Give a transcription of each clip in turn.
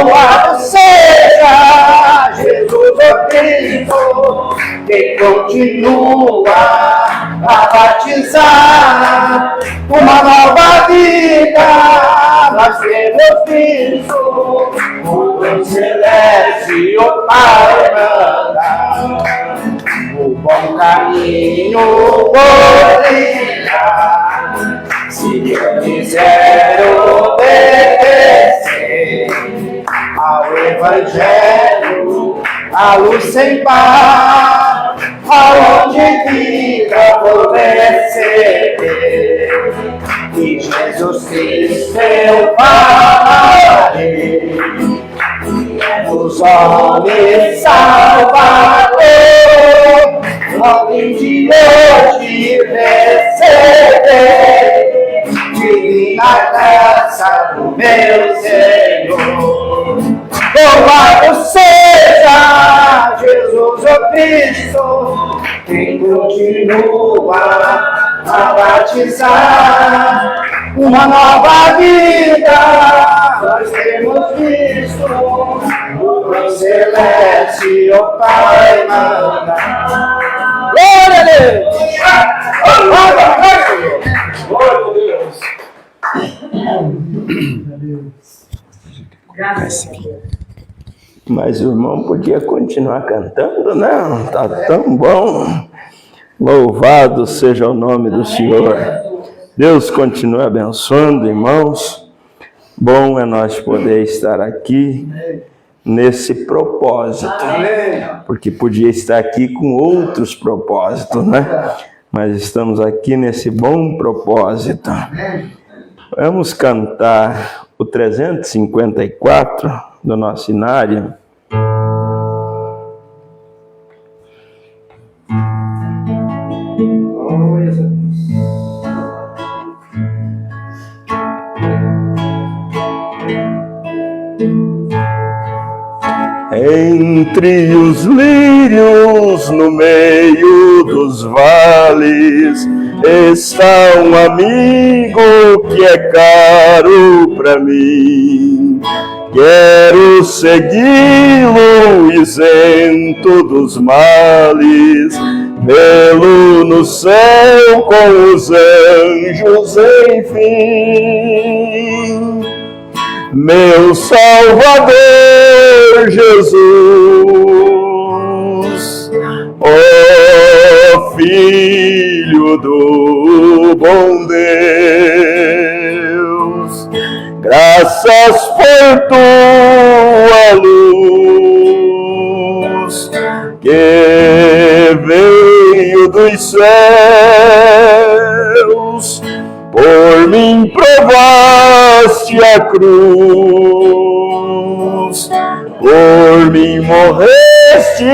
Louvado seja Jesus o Cristo, que continua a batizar uma nova vida. Nós temos visto o Deus celeste, o Pai manda o bom caminho por trilhar. Se eu quiser obedecer ao Evangelho, a luz sem par, aonde vida vou receber. E Jesus Cristo eu falarei, os homens Salvador, logo de hoje receber divina graça do meu Senhor. Louvado seja Jesus o Cristo, quem continua a batizar uma nova vida. Nós temos visto o celeste, o Pai manda. Glória a Deus! Glória a Deus! Graças a Deus. Mas o irmão podia continuar cantando, não? Tá tão bom. Louvado seja o nome do Senhor. Deus continue abençoando, irmãos. Bom é nós poder estar aqui nesse propósito, porque podia estar aqui com outros propósitos, né? Mas estamos aqui nesse bom propósito. Vamos cantar o 354 do nosso inário. Entre os lírios, no meio dos vales, está um amigo que é caro para mim. Quero segui-lo isento dos males, vê-lo no céu com os anjos, enfim. Meu Salvador Jesus, ó Filho do bom Deus, graças por tua luz que veio dos céus. Por mim provaste a cruz, por mim morreste,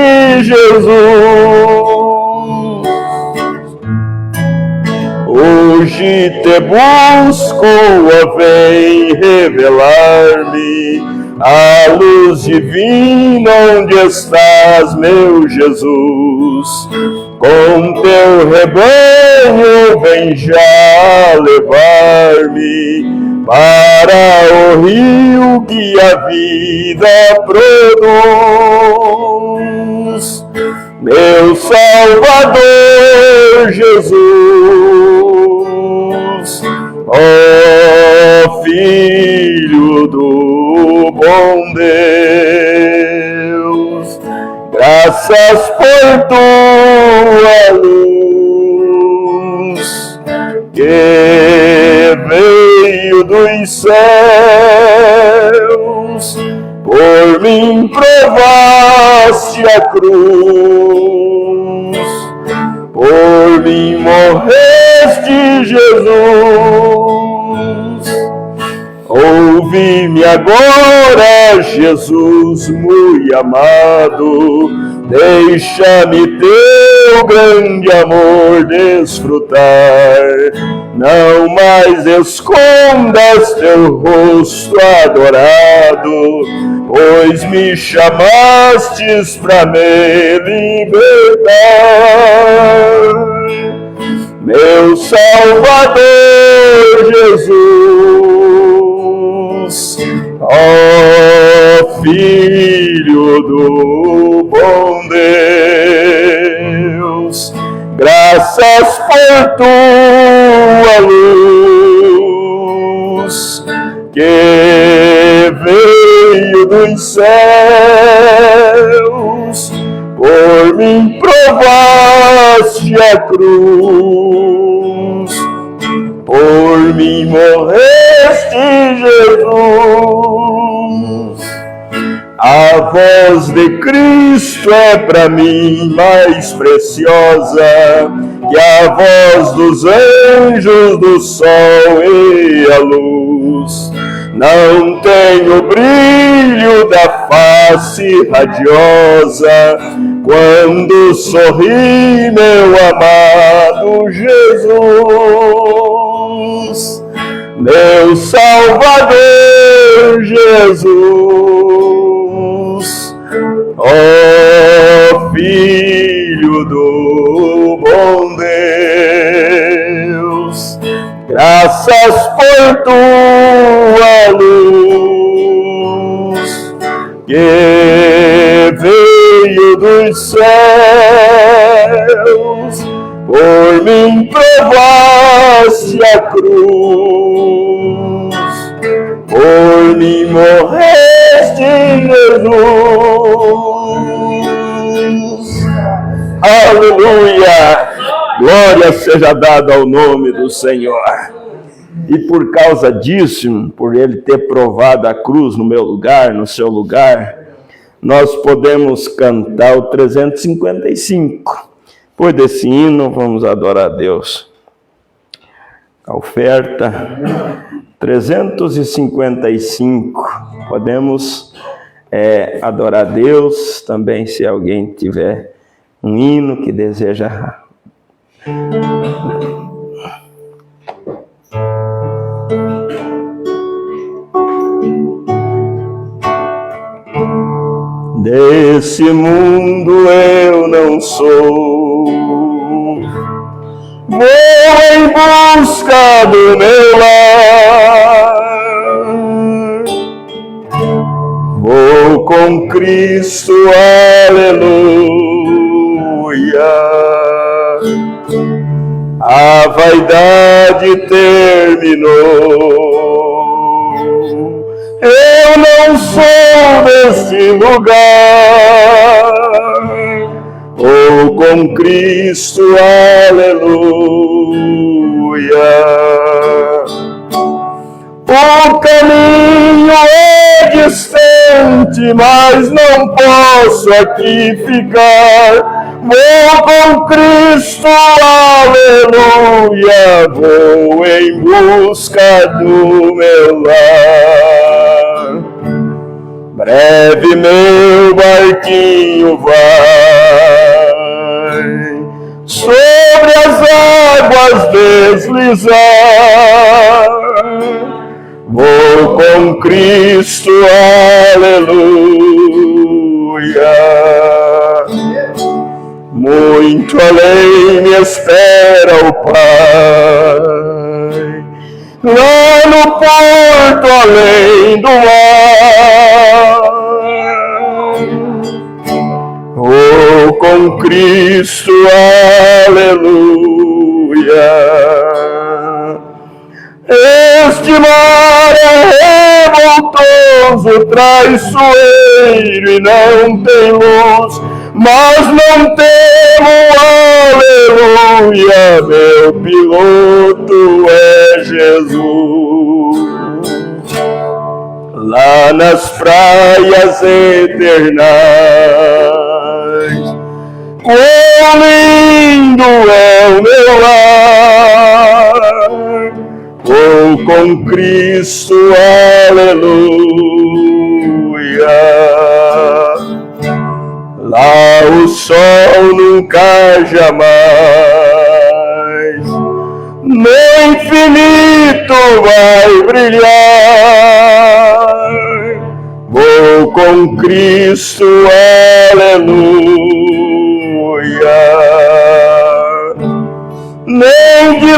Jesus. Hoje te busco, ó, vem revelar-me a luz divina onde estás, meu Jesus. Com teu rebanho vem já levar-me para o rio que a vida produz. Meu Salvador Jesus, ó Filho do bom Deus, graças por tua luz que veio dos céus. Por mim provaste a cruz, por mim morreste, Jesus. Ouve-me agora, Jesus muito amado, deixa-me teu grande amor desfrutar. Não mais escondas teu rosto adorado, pois me chamastes para me libertar. Meu Salvador Jesus, ó Filho do bom Deus, graças por tua luz, que veio dos céus, por mim provaste a cruz, por mim morreste, Jesus. A voz de Cristo é para mim mais preciosa que a voz dos anjos, do sol e a luz. Não tem o brilho da face radiosa quando sorri meu amado Jesus, meu Salvador Jesus, ó Filho do bom Deus, graças por tua luz, que veio dos céus, por mim provaste a cruz, por mim morreste, Jesus. Aleluia! Glória seja dada ao nome do Senhor. E por causa disso, por ele ter provado a cruz no meu lugar, no seu lugar, nós podemos cantar o 355. Depois desse hino, vamos adorar a Deus. A oferta 355. Podemos adorar a Deus também, se alguém tiver um hino que deseja. Desse mundo eu não sou, vou em busca do meu lar, vou com Cristo, aleluia. A vaidade terminou, eu não sou deste lugar, vou com Cristo, aleluia. O caminho é distante, mas não posso aqui ficar. Vou com Cristo, aleluia, vou em busca do meu lar. Breve meu barquinho vai sobre as águas deslizar. Vou com Cristo, aleluia. Muito além me espera o Pai, lá no porto além do mar. Oh, com Cristo, aleluia. Este mar é revoltoso, traiçoeiro e não tem luz, mas não temo, aleluia, meu piloto é Jesus. Lá nas praias eternais, quão lindo é o meu lar, vou com Cristo, aleluia. Lá o sol nunca jamais no infinito vai brilhar. Vou com Cristo, aleluia. Nem de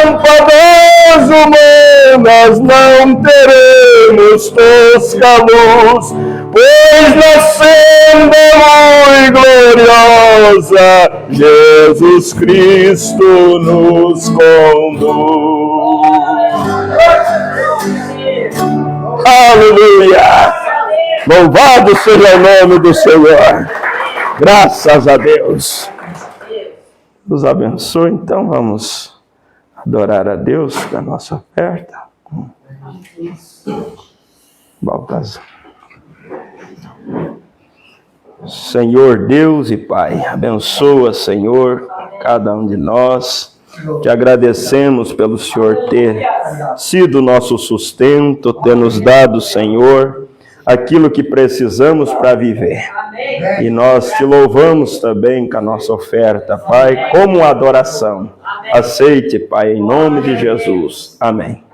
lâmpadas humanas não teremos tosca luz, pois na senda muito gloriosa Jesus Cristo nos conduz. Aleluia! Louvado seja o nome do Senhor. Graças a Deus. Nos abençoe, então vamos adorar a Deus com a nossa oferta. Baltazar. Senhor Deus e Pai, abençoa, Senhor, cada um de nós. Te agradecemos pelo Senhor ter sido nosso sustento, ter nos dado, Senhor, aquilo que precisamos para viver. E nós te louvamos também com a nossa oferta, Pai, como adoração. Aceite, Pai, em nome de Jesus. Amém.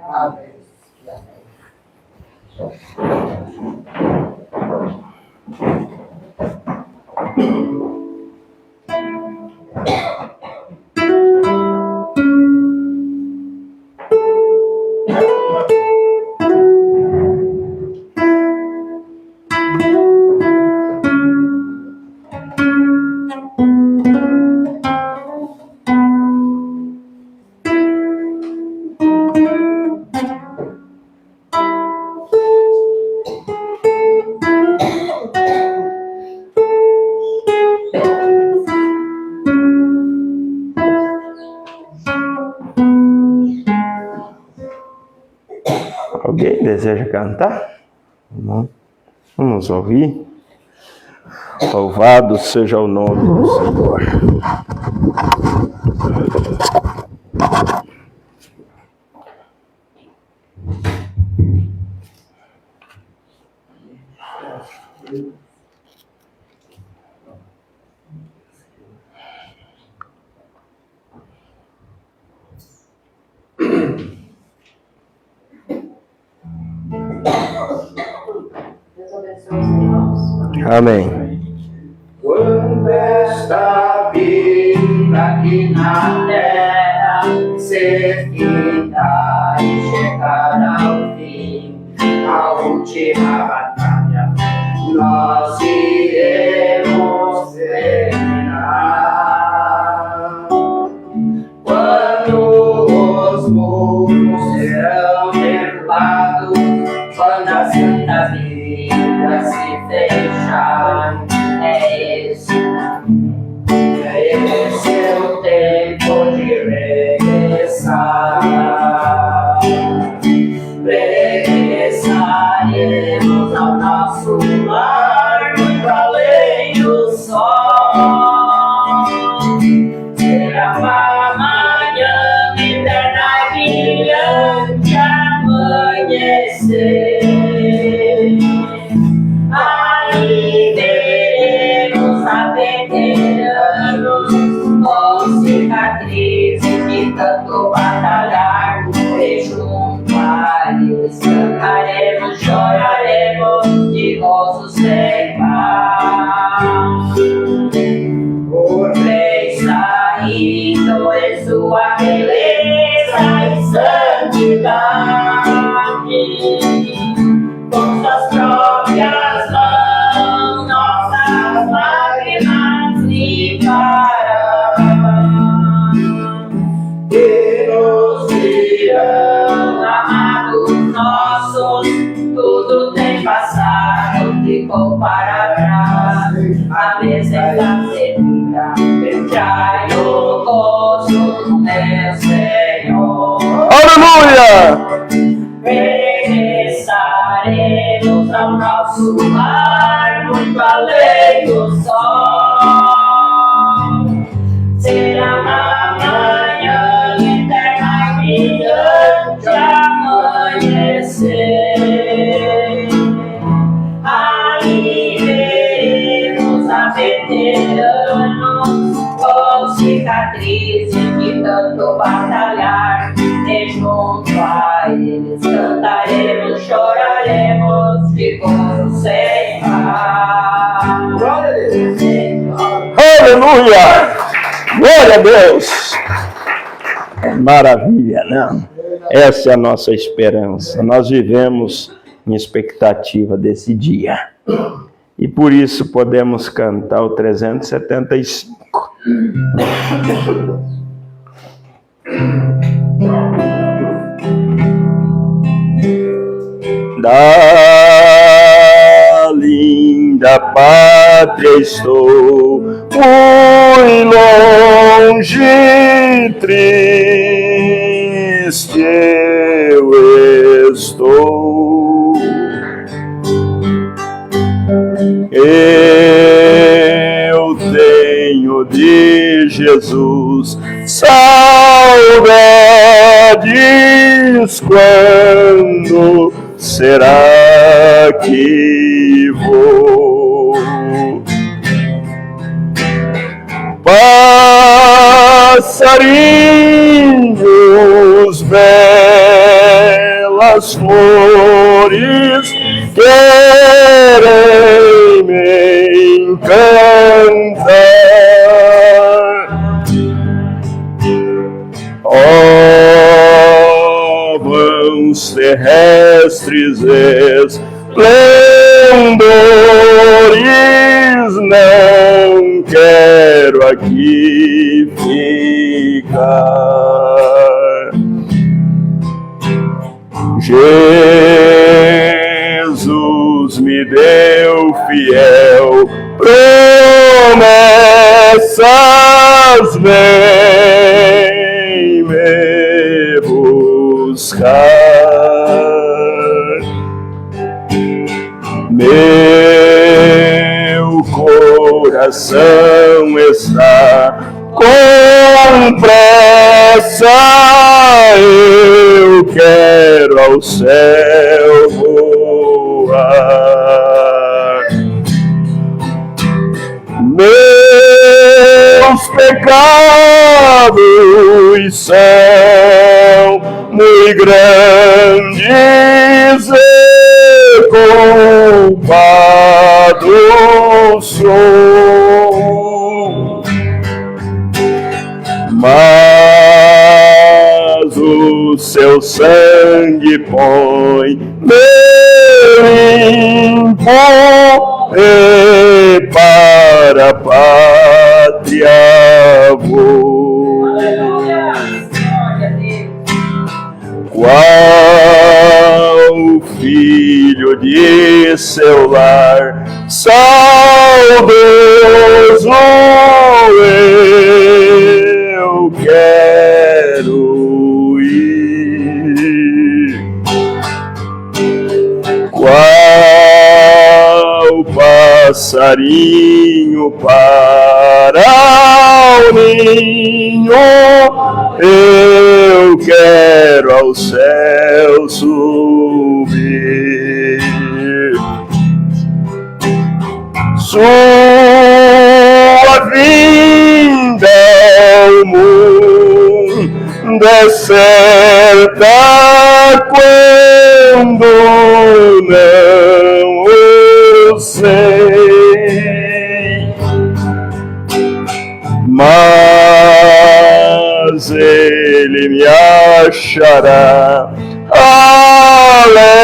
Alguém deseja cantar? Não. Vamos ouvir. Louvado seja o nome do Senhor. Amém. Quando esta vida aqui na terra ser finda e chegar ao fim, a última batalha, nós iremos terminar. Quando os muros serão derrubados, quando a Santa Bíblia se fechar, é esse o tempo de regressar. Regressaremos ao nosso lar, muito além do sol. Será uma manhã eterna e brilhante amanhecer. Ali veremos a veteranos com cicatrizes de tanto batalhar. E junto a eles cantaremos, choraremos de gozo sem par. O Rei saído em sua beleza e santidade, com suas próprias mãos nossas lágrimas limpará. E nos dirão, amados nossos, tudo tem passado, ficou para trás. A mesa está servida, entrai no gozo do meu Senhor. Aleluia! Regressaremos ao nosso lar, muito além do sol. Será uma manhã eterna e brilhante amanhecer. Ali veremos a veteranos com cicatrizes de tanto batalhar. E junto a eles cantaremos, choraremos de gozo sem par. Aleluia! Glória a Deus! Maravilha, não? Essa é a nossa esperança. Nós vivemos em expectativa desse dia. E por isso podemos cantar o 375. Da linda pátria estou, muito longe, triste eu estou. Eu tenho de Jesus saudades. Quando será que vou? Passarinhos, belas flores, querem me encantar. Ó, vãos terrestres esplendores, não quero aqui ficar. Jesus me deu fiel promessas, vem me buscar. Meu coração está com pressa, eu quero ao céu voar. Meus pecados são muito grandes, culpado sou, mas o seu sangue põe meu limpo e para a pátria vou. Aleluia! Glória a Deus! Qual filho de seu lar saudoso eu quero ir. Qual passarinho para o ninho eu quero ao céu subir. Sua vinda ao mundo é certa quando não o sei, mas ele me achará alerta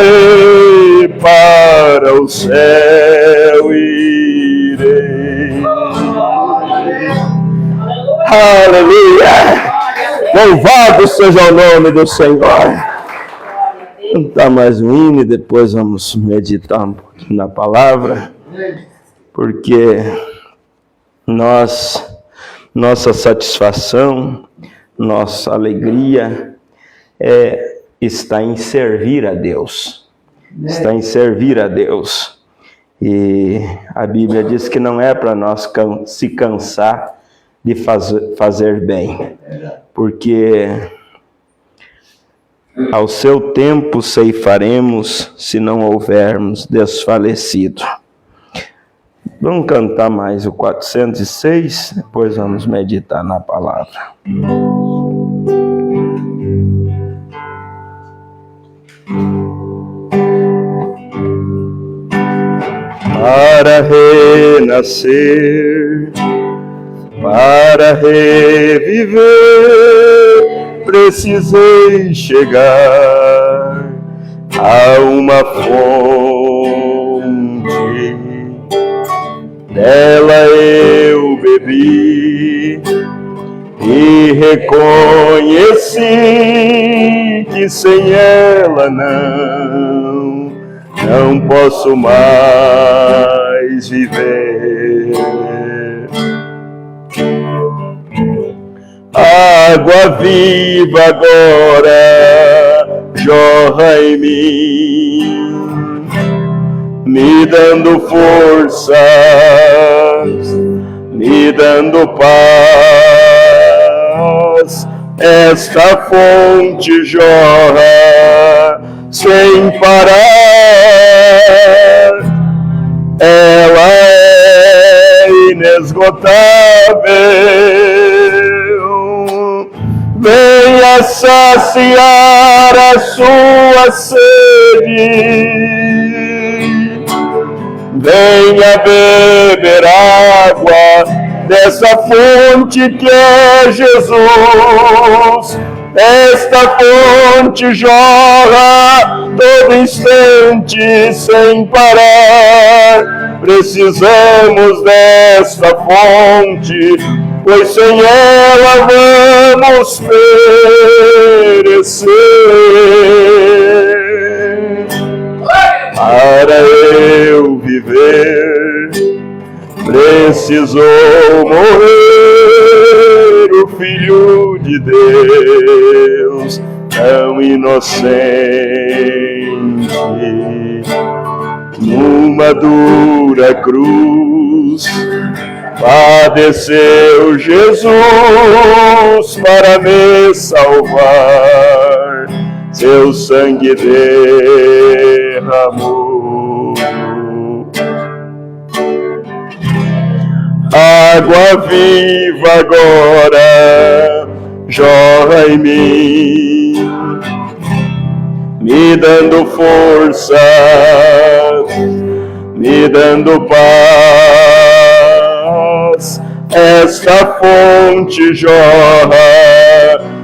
e para o céu irei. Aleluia! Louvado seja o nome do Senhor. Cantar mais um hino e depois vamos meditar um pouquinho na palavra, porque nossa satisfação, nossa alegria está em servir a Deus. Está em servir a Deus. E a Bíblia diz que não é para nós se cansar de fazer bem, porque ao seu tempo ceifaremos se não houvermos desfalecido. Vamos cantar mais o 406, depois vamos meditar na palavra. Para renascer, para reviver, precisei chegar há uma fonte, dela eu bebi e reconheci que sem ela não posso mais viver. Água viva agora jorra em mim, me dando forças, me dando paz. Esta fonte jorra sem parar, ela é inesgotável. Venha saciar a sua sede, venha beber água dessa fonte que é Jesus. Esta fonte jorra todo instante sem parar. Precisamos desta fonte, pois sem ela vamos perecer. Para eu viver, precisou morrer o Filho de Deus, tão inocente. Numa dura cruz, padeceu Jesus para me salvar, seu sangue derramou. Água viva agora jorra em mim, me dando força, me dando paz. Esta fonte jorra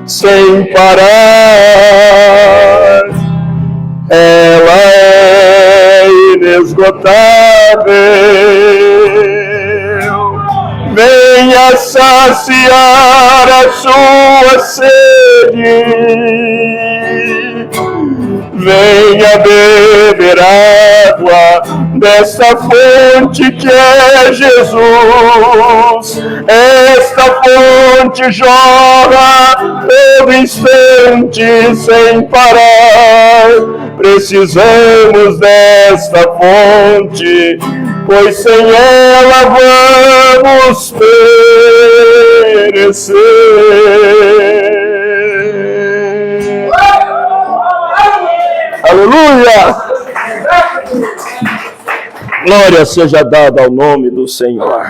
sem parar, ela é inesgotável. Venha saciar a sua sede, venha beber água desta fonte que é Jesus. Esta fonte jorra todo instante sem parar. Precisamos desta fonte, pois sem ela vamos perecer. Aleluia! Glória seja dada ao nome do Senhor.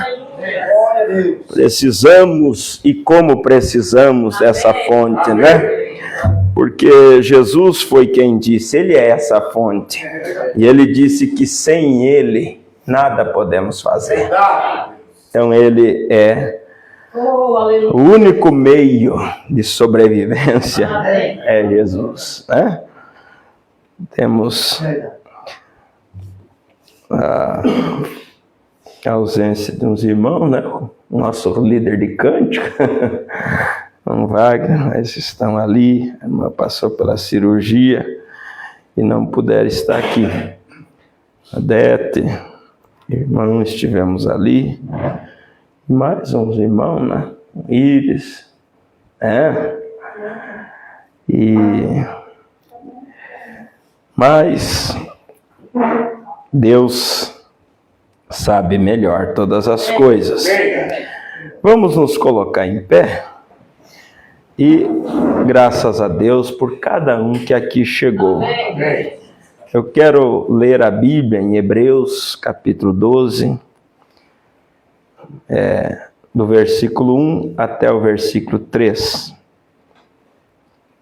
Precisamos, e como precisamos dessa fonte, né? Porque Jesus foi quem disse, Ele é essa fonte. E Ele disse que sem Ele nada podemos fazer. Então Ele é o único meio de sobrevivência, é Jesus, né? Temos a ausência de uns irmãos, né? O nosso líder de cântica, o Wagner, mas estão ali. A irmã passou pela cirurgia e não puderam estar aqui. A Dete, irmão, estivemos ali. E mais uns irmãos, né? Íris, Mas Deus sabe melhor todas as coisas. Vamos nos colocar em pé e graças a Deus por cada um que aqui chegou. Eu quero ler a Bíblia em Hebreus capítulo 12, do versículo 1 até o versículo 3.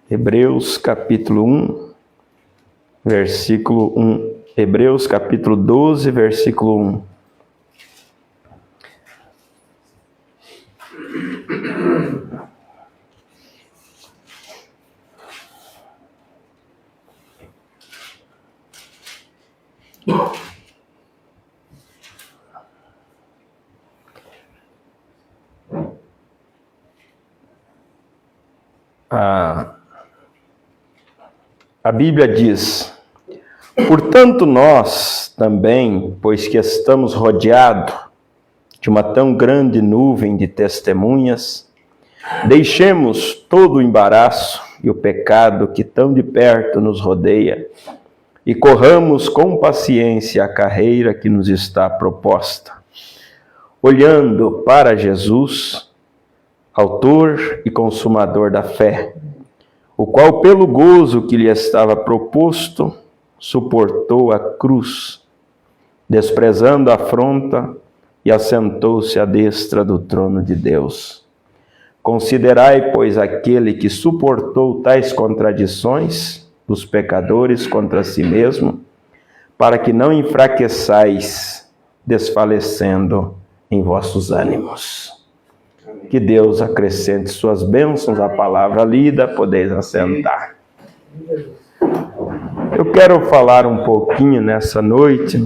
Hebreus capítulo 1, versículo 1. Hebreus capítulo 12, versículo 1. A Bíblia diz: portanto nós também, pois que estamos rodeados de uma tão grande nuvem de testemunhas, deixemos todo o embaraço e o pecado que tão de perto nos rodeia e corramos com paciência a carreira que nos está proposta, olhando para Jesus, autor e consumador da fé, o qual, pelo gozo que lhe estava proposto, suportou a cruz, desprezando a afronta, e assentou-se à destra do trono de Deus. Considerai, pois, aquele que suportou tais contradições dos pecadores contra si mesmo, para que não enfraqueçais, desfalecendo em vossos ânimos. Que Deus acrescente suas bênçãos à palavra lida, podeis assentar. Eu quero falar um pouquinho nessa noite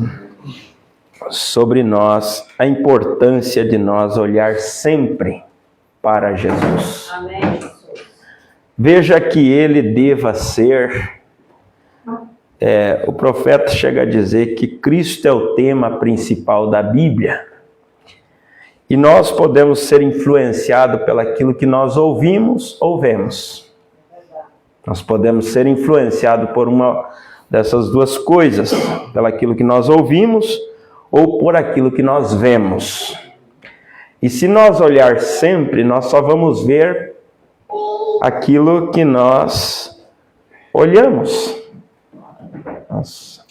sobre nós, a importância de nós olhar sempre para Jesus. Amém. Veja que ele deva ser, o profeta chega a dizer que Cristo é o tema principal da Bíblia. E nós podemos ser influenciados pelaquilo que nós ouvimos ou vemos. Nós podemos ser influenciados por uma dessas duas coisas, pelaquilo que nós ouvimos ou por aquilo que nós vemos. E se nós olhar sempre, nós só vamos ver aquilo que nós olhamos.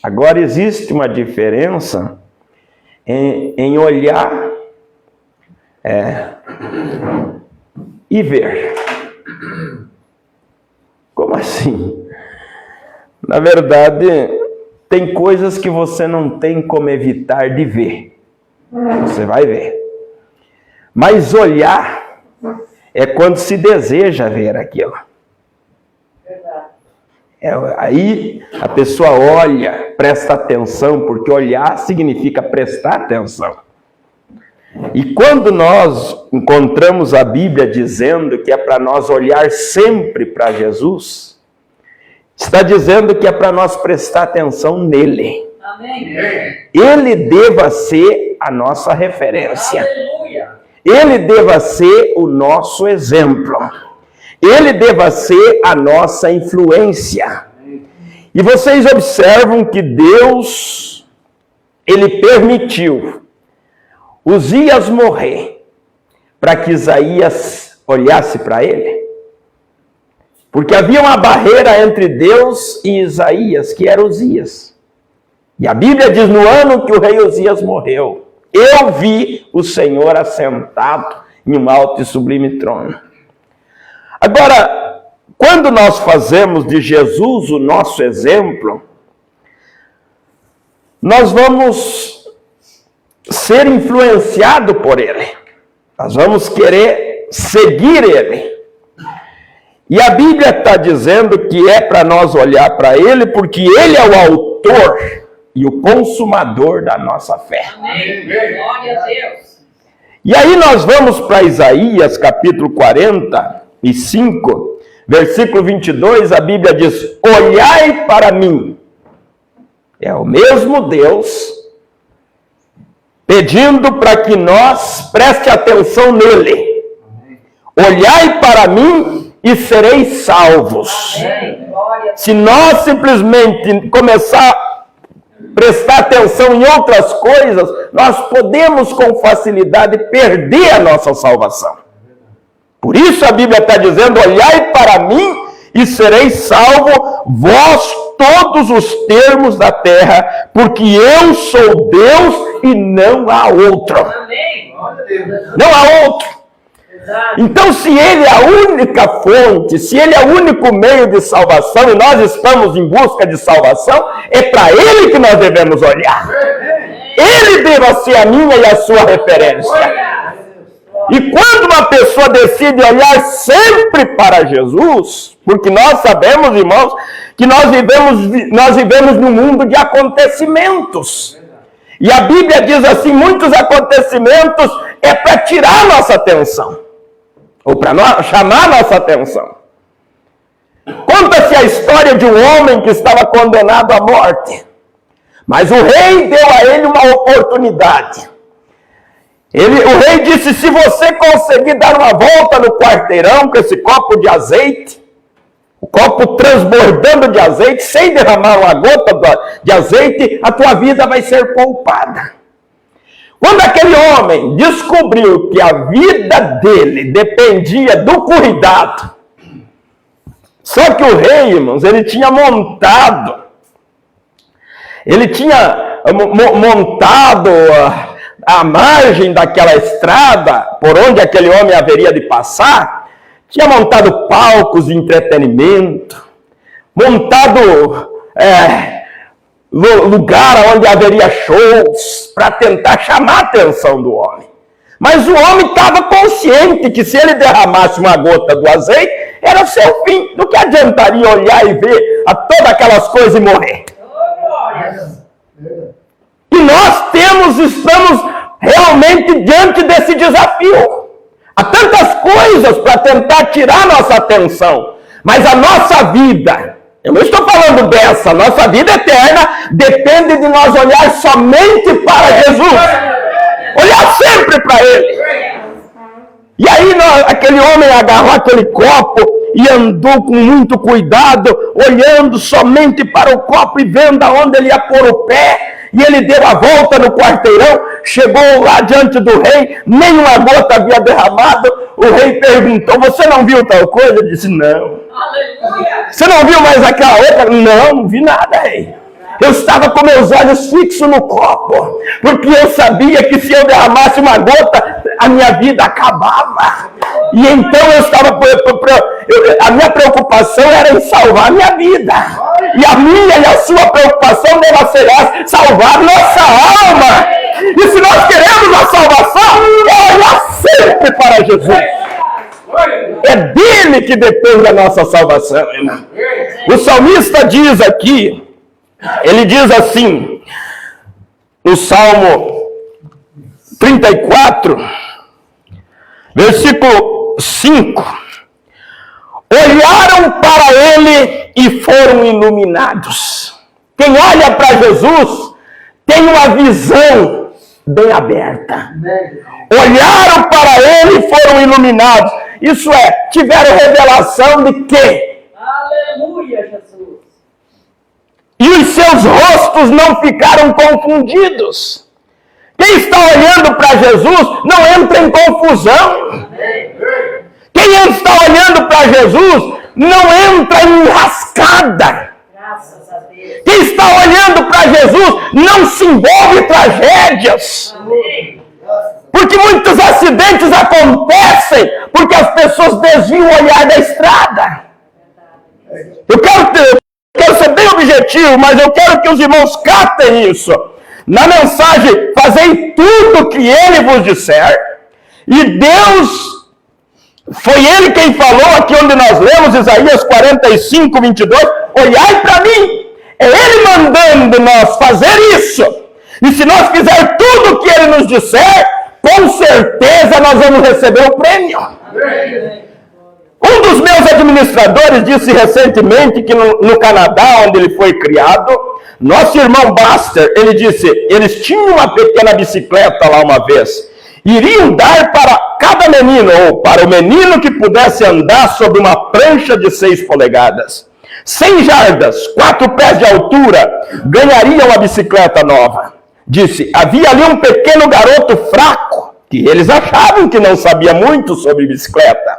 Agora existe uma diferença em olhar e ver. Como assim? Na verdade, tem coisas que você não tem como evitar de ver. Você vai ver. Mas olhar é quando se deseja ver aquilo. Aí a pessoa olha, presta atenção, porque olhar significa prestar atenção. E quando nós encontramos a Bíblia dizendo que é para nós olhar sempre para Jesus, está dizendo que é para nós prestar atenção nele. Amém. Ele deva ser a nossa referência. Aleluia. Ele deva ser o nosso exemplo. Ele deva ser a nossa influência. E vocês observam que Deus, ele permitiu Uzias morrer para que Isaías olhasse para ele. Porque havia uma barreira entre Deus e Isaías, que era Uzias. E a Bíblia diz, no ano que o rei Uzias morreu, eu vi o Senhor assentado em um alto e sublime trono. Agora, quando nós fazemos de Jesus o nosso exemplo, nós vamos ser influenciados por ele. Nós vamos querer seguir ele. E a Bíblia está dizendo que é para nós olhar para ele, porque ele é o autor e o consumador da nossa fé. Amém. Glória a Deus. E aí nós vamos para Isaías, capítulo 45, versículo 22, a Bíblia diz, olhai para mim. É o mesmo Deus pedindo para que nós preste atenção nele. Olhai para mim e sereis salvos. Amém. Glória a Se nós simplesmente começar a prestar atenção em outras coisas, nós podemos com facilidade perder a nossa salvação. Por isso a Bíblia está dizendo, olhai para mim e sereis salvos, vós todos os termos da terra, porque eu sou Deus e não há outro. Amém. Não há outro. Exato. Então, se ele é a única fonte, se ele é o único meio de salvação e nós estamos em busca de salvação, é para ele que nós devemos olhar. Ele deva ser a minha e a sua referência. E quando uma pessoa decide olhar sempre para Jesus, porque nós sabemos, irmãos, que nós vivemos num mundo de acontecimentos. E a Bíblia diz assim, muitos acontecimentos é para tirar nossa atenção, ou para chamar nossa atenção. Conta-se a história de um homem que estava condenado à morte, mas o rei deu a ele uma oportunidade. O rei disse, se você conseguir dar uma volta no quarteirão com esse copo de azeite, o copo transbordando de azeite, sem derramar uma gota de azeite, a tua vida vai ser poupada. Quando aquele homem descobriu que a vida dele dependia do cuidado, só que o rei, irmãos, ele tinha montado a margem daquela estrada, por onde aquele homem haveria de passar, tinha montado palcos de entretenimento, montado lugar onde haveria shows, para tentar chamar a atenção do homem. Mas o homem estava consciente que se ele derramasse uma gota do azeite, era o seu fim. Do que adiantaria olhar e ver todas aquelas coisas e morrer? E nós estamos realmente diante desse desafio. Há tantas coisas para tentar tirar nossa atenção, mas a nossa vida, eu não estou falando dessa, nossa vida eterna depende de nós olhar somente para Jesus, olhar sempre para Ele. E aí aquele homem agarrou aquele copo e andou com muito cuidado, olhando somente para o copo e vendo aonde ele ia pôr o pé. E ele deu a volta no quarteirão, chegou lá diante do rei, nenhuma gota havia derramado. O rei perguntou, você não viu tal coisa? Ele disse, não. Aleluia. Você não viu mais aquela outra? Não vi nada, rei. Eu estava com meus olhos fixos no copo, porque eu sabia que se eu derramasse uma gota, a minha vida acabava. E então a minha preocupação era em salvar a minha vida. E a minha e a sua preocupação será salvar nossa alma. E se nós queremos a salvação, é olhar sempre para Jesus. É dele que depende a nossa salvação, irmão. O salmista diz aqui, ele diz assim, no Salmo 34, versículo 5, olharam para ele e foram iluminados. Quem olha para Jesus tem uma visão bem aberta. Olharam para ele e foram iluminados. Isso é, tiveram revelação de quê? Aleluia, Jesus. E os seus rostos não ficaram confundidos. Quem está olhando para Jesus não entra em confusão. Quem está olhando para Jesus não entra em enrascada. Graças a Deus. Quem está olhando para Jesus não se envolve em tragédias. Amém. Porque muitos acidentes acontecem porque as pessoas desviam o olhar da estrada. Eu quero ser bem objetivo, mas eu quero que os irmãos captem isso. Na mensagem, fazei tudo o que ele vos disser. E Deus, foi ele quem falou aqui onde nós lemos, Isaías 45, 22. Olhai para mim. É ele mandando nós fazer isso. E se nós fizermos tudo o que ele nos disser, com certeza nós vamos receber o prêmio. Um dos meus administradores disse recentemente que no Canadá, onde ele foi criado, nosso irmão Buster, ele disse, eles tinham uma pequena bicicleta lá uma vez, iriam dar para cada menino, ou para o menino que pudesse andar sobre uma prancha de 6 polegadas. 100 jardas, 4 pés de altura, ganhariam uma bicicleta nova. Disse, havia ali um pequeno garoto fraco, que eles achavam que não sabia muito sobre bicicleta.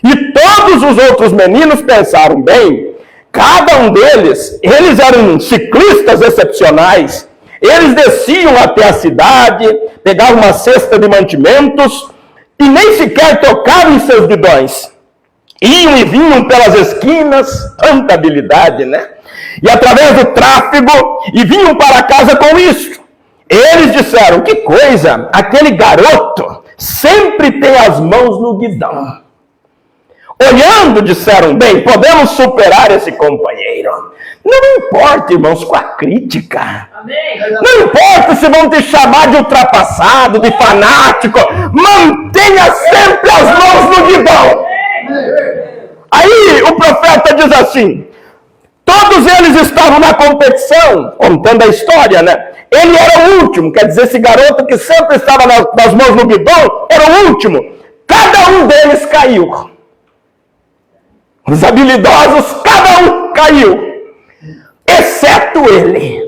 E todos os outros meninos pensaram, bem, cada um deles, eles eram ciclistas excepcionais, eles desciam até a cidade, pegavam uma cesta de mantimentos e nem sequer tocavam em seus guidões. Iam e vinham pelas esquinas, tanta habilidade, né? E através do tráfego, e vinham para casa com isso. Eles disseram, que coisa, aquele garoto sempre tem as mãos no guidão. Olhando, disseram, bem, podemos superar esse companheiro. Não importa, irmãos, com a crítica. Amém. Não importa se vão te chamar de ultrapassado, de fanático. Mantenha sempre as mãos no guidão. Aí o profeta diz assim, todos eles estavam na competição, contando a história, né? Ele era o último, quer dizer, esse garoto que sempre estava nas mãos no guidão, era o último. Cada um deles caiu. Os habilidosos, cada um caiu. Exceto ele.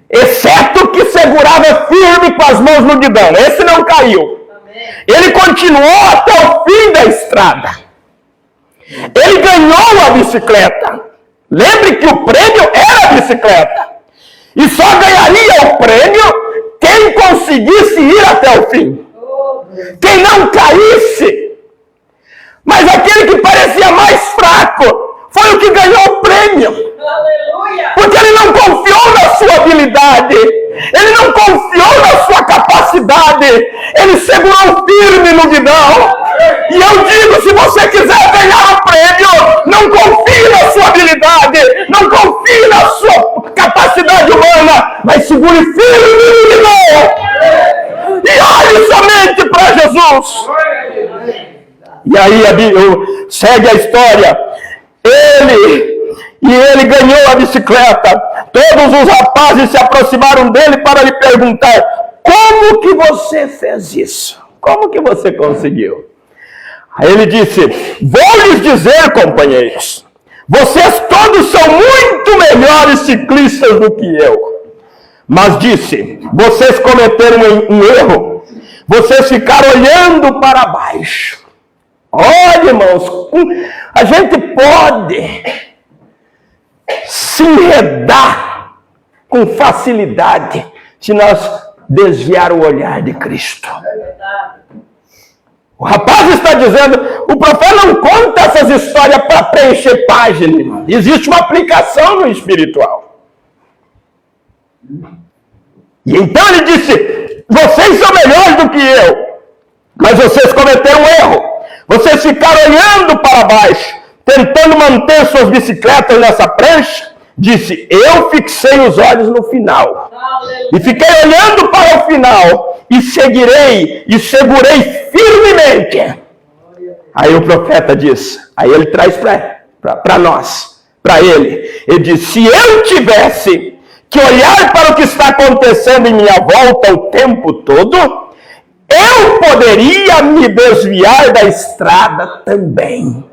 Exceto o que segurava firme com as mãos no guidão. Esse não caiu. Ele continuou até o fim da estrada. Ele ganhou a bicicleta. Lembre que o prêmio era a bicicleta. E só ganharia o prêmio quem conseguisse ir até o fim. Quem não caísse. Mas aquele que parecia mais fraco foi o que ganhou o prêmio. Aleluia. Porque ele não confiou na sua habilidade. Ele não confiou na sua capacidade. Ele segurou firme no guidão. E eu digo, se você quiser ganhar o prêmio, não confie na sua habilidade. Não confie na sua capacidade humana. Mas segure firme no guidão. E olhe somente para Jesus. E aí segue a história. Ele ganhou a bicicleta. Todos os rapazes se aproximaram dele para lhe perguntar: como que você fez isso? Como que você conseguiu? Aí ele disse: vou lhes dizer, companheiros, vocês todos são muito melhores ciclistas do que eu. Mas disse, vocês cometeram um erro. Vocês ficaram olhando para baixo. Olha, irmãos, a gente pode se enredar com facilidade se nós desviar o olhar de Cristo. O rapaz está dizendo, o profeta não conta essas histórias para preencher página, irmão. Existe uma aplicação no espiritual. E então ele disse, vocês são melhores do que eu, mas vocês cometeram um erro. Vocês ficaram olhando para baixo, tentando manter suas bicicletas nessa prancha. Disse, eu fixei os olhos no final. E fiquei olhando para o final. E seguirei, e segurei firmemente. Aí o profeta diz, aí ele traz para nós, para ele. Ele diz, se eu tivesse que olhar para o que está acontecendo em minha volta o tempo todo, eu poderia me desviar da estrada também.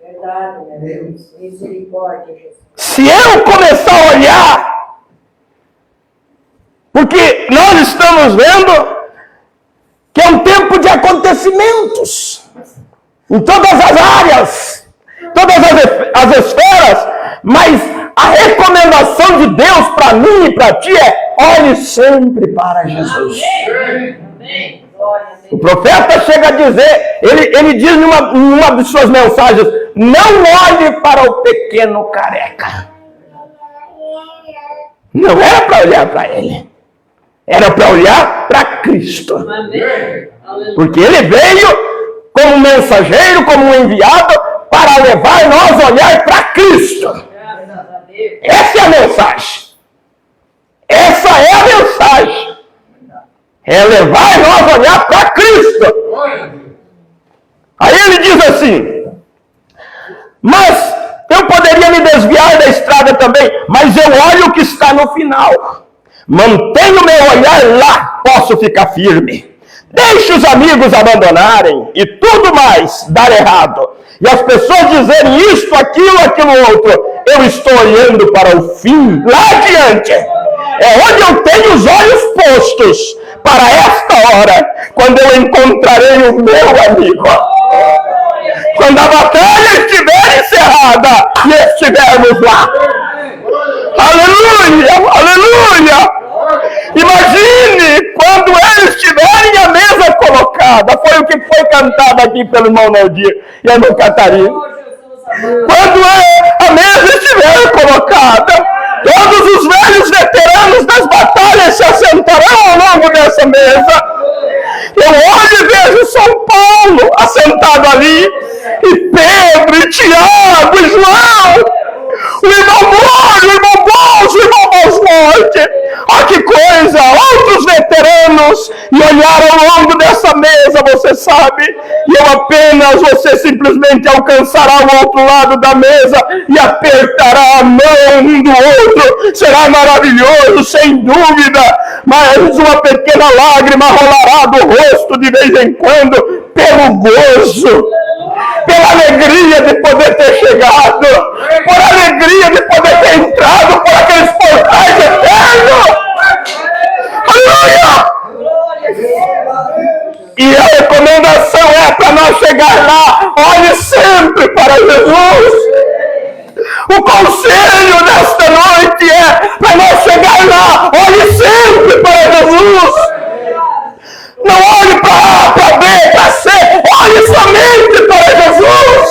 Verdade, meu Deus. Misericórdia, Jesus. Se eu começar a olhar, porque nós estamos vendo que é um tempo de acontecimentos em todas as áreas, todas as esferas, mas a recomendação de Deus para mim e para ti é: olhe sempre para Jesus. Amém. O profeta chega a dizer, ele diz numa de suas mensagens, não olhe para o pequeno careca. Não era para olhar para ele. Era para olhar para Cristo. Amém. Porque ele veio como mensageiro, como um enviado, para levar nós a olhar para Cristo. Essa é a mensagem. Essa é a mensagem. É levar nós a olhar para Cristo. Aí ele diz assim, mas eu poderia me desviar da estrada também, mas eu olho o que está no final. Mantenho meu olhar lá, posso ficar firme. Deixe os amigos abandonarem e tudo mais dar errado. E as pessoas dizerem isto, aquilo outro. Eu estou olhando para o fim, lá adiante. É onde eu tenho os olhos postos para esta hora, quando eu encontrarei o meu amigo. Quando a batalha estiver encerrada e estivermos lá. Aleluia, aleluia. Imagine quando eles tiverem a mesa colocada. Foi o que foi cantado aqui pelo irmão Naldir e a irmã Catarina. Quando a mesa estiver colocada, todos os velhos veteranos das batalhas se assentarão ao longo dessa mesa. Eu olho e vejo São Paulo assentado ali, e Pedro, e Tiago, e João, o irmão Moro, o irmão Bolso, o irmão Bolsmonte. Olha que coisa, outros veteranos, e olhar ao longo dessa mesa, você sabe, e eu apenas, você simplesmente alcançará o outro lado da mesa e apertará a mão um do outro. Será maravilhoso, sem dúvida, mas uma pequena lágrima rolará do rosto de vez em quando, pelo gozo, pela alegria de poder ter chegado, por alegria de poder ter entrado por aqueles portais eternos. Aleluia! E a recomendação é para nós chegar lá, olhe sempre para Jesus. O conselho desta noite é para nós chegar lá, olhe sempre para Jesus. Não olhe para A, para B, para C, olhe somente para Jesus.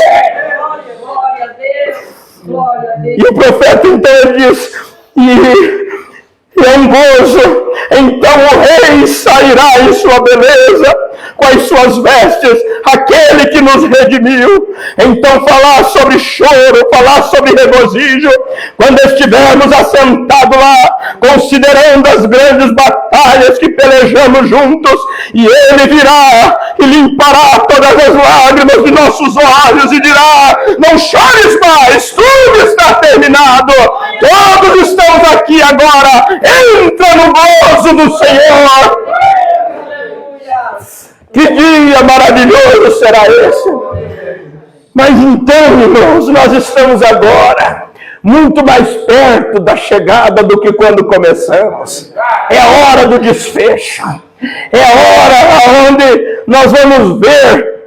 Glória a Deus. Glória a Deus. E o profeta então ele diz, e é um gozo, então o rei sairá em sua beleza, com as suas vestes, aquele que nos redimiu. Então falar sobre choro, falar sobre regozijo, quando estivermos assentados lá, considerando as grandes batalhas que pelejamos juntos, e ele virá e limpará todas as lágrimas de nossos olhos e dirá, não chores mais, tudo está terminado, todos estamos aqui agora, entra no gozo do Senhor. Que dia maravilhoso será esse! Mas então, irmãos, nós estamos agora muito mais perto da chegada do que quando começamos. É a hora do desfecho. É a hora onde nós vamos ver.